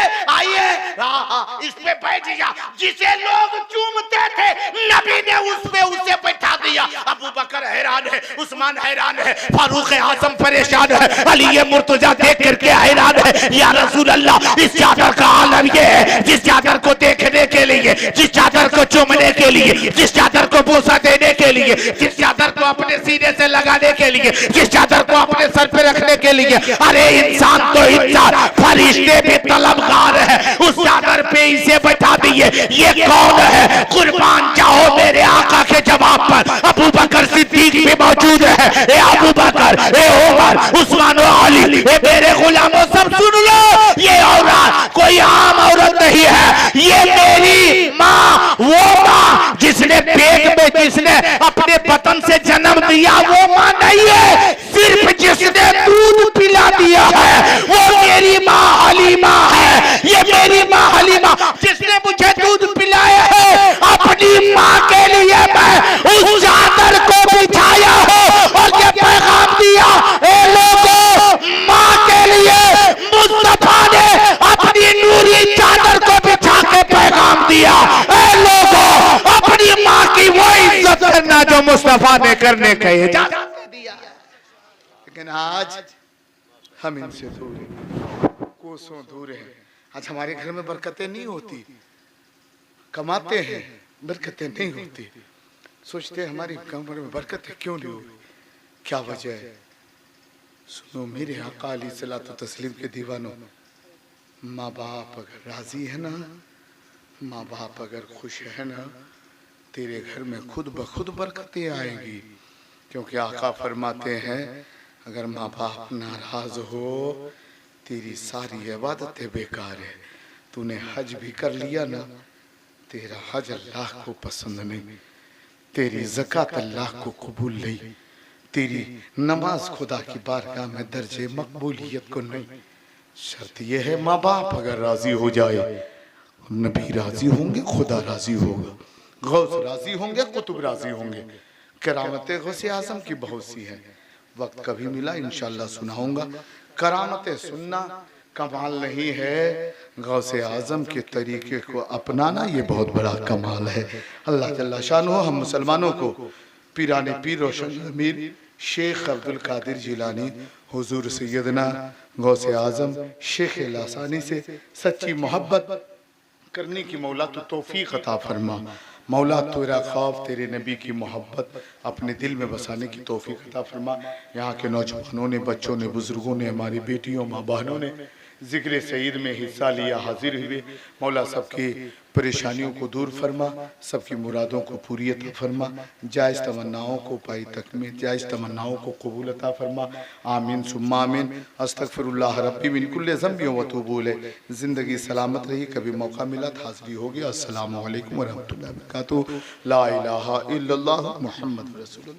इस पे बैठ जा, जिसे लोग चूमते थे, नबी ने उस पे उसे बैठा दिया। अबू बकर हैरान है, उस्मान हैरान है, फारूक आजम परेशान है, अली मुर्तजा देख करके हैरान है। या रसूल अल्लाह, इस चादर का आलम ये है, जिस चादर को देखने के लिए, जिस चादर को चूमने के लिए, जिस चादर को बोसा देने के लिए, जिस चादर को अपने सीने से लगाने के लिए, जिस चादर को अपने सर पे रखने के लिए। अरे इंसान तो इंसान, फरिश्ते भी तलबगार है, उस चादर पे इसे बैठा दिए। ये कौन है? कुर्बान जाओ मेरे आका के जवाब पर। अबू बकर सिद्दीक भी मौजूद है। ए अबू बकर, ए उमर, उस्मान और अली, ए मेरे गुलामों सब सुन लो, ये औरत कोई आम औरत नहीं है। ये मेरी माँ, वो माँ जिसने पेट में, जिसने अपने बतन से जन्म दिया, वो माँ नहीं है। सिर्फ जिसने दूध पिला दिया है वो मेरी माँ हलीमा है। ये मेरी माँ हलीमा जिसने मुझे दूध पिलाया है, अपनी माँ के लिए मैं उस चादर को बिछाया है और ये पैगाम दिया, ए लोगों, माँ के लिए मुस्तफा ने अपनी नूरी चादर को बिछा के पैगाम दिया। ए लोगों, अपनी माँ की वो इज्जत करना जो मुस्तफा ने करने का इजाजत दिया। लेकिन आज हम इनसे दूर हैं, कोसों दूर हैं। आज हमारे घर में बरकतें नहीं होती, कमाते हैं, बरकतें नहीं होती। सोचते हैं हमारी कमर में बरकतें क्यों नहीं होती, क्या वजह है? सुनो मेरे आका अलैहिस्सलातु तस्लीम के दीवानों, माँ बाप अगर राजी है ना, माँ बाप अगर खुश है ना, तेरे घर में खुद ब खुद बरकतें आएगी। क्योंकि आका फरमाते हैं अगर माँ बाप नाराज हो, तेरी सारी इबादतें बेकार है। तूने हज भी कर लिया ना, तेरा हज अल्लाह को पसंद नहीं, तेरी ज़कात अल्लाह को कबूल नहीं, तेरी नमाज खुदा की बारगाह में दर्जे मकबूलियत को नहीं। शर्त यह है माँ बाप अगर राजी हो जाए, नबी राजी होंगे, खुदा राजी होगा, गौस राजी होंगे, कुतुब राजी होंगे। करामतें गौसे आजम की बहुत सी है, वक्त कभी मिला इंशाल्लाह सुनाऊंगा। करामतें सुनना कमाल नहीं है, गौसे आजम के तरीके को अपनाना ये बहुत बड़ा कमाल है। अल्लाह जल्ला शानो हम मुसलमानों को पीराने पीर रोशन अमीर शेख अब्दुल कादिर जिलानी हुजूर सैयदना गौसे आजम शेख लासानी से सच्ची मोहब्बत करने की मौला तो तौफीक अता फरमा। मौला तेरा खौफ, तेरे नबी की मोहब्बत अपने दिल में बसाने की तौफीक अता फरमा। यहाँ के नौजवानों ने, बच्चों ने, बुजुर्गों ने, हमारी बेटियों, माँ बहनों ने जिक्र सईद में हिस्सा लिया, हाजिर हुए। मौला सबकी परेशानियों को दूर फरमा, सबकी मुरादों को पूरी अता फरमा, जायज़ तमन्नाओं को पाई तक में, जायज़ तमन्नाओं को कबूल अता फरमा। आमीन सुम्मा आमीन। अस्तगफिरुल्लाह रब्बी मिन कुल्लि ज़ंबि व अतूबु इलैह। ज़िंदगी सलामत रही, कभी मौका मिला तो हाज़िरी होगी। अस्सलामु अलैकुम व रहमतुल्लाहि व बरकातुहू। ला इलाहा इल्लल्लाह मुहम्मद रसूलुल्लाह।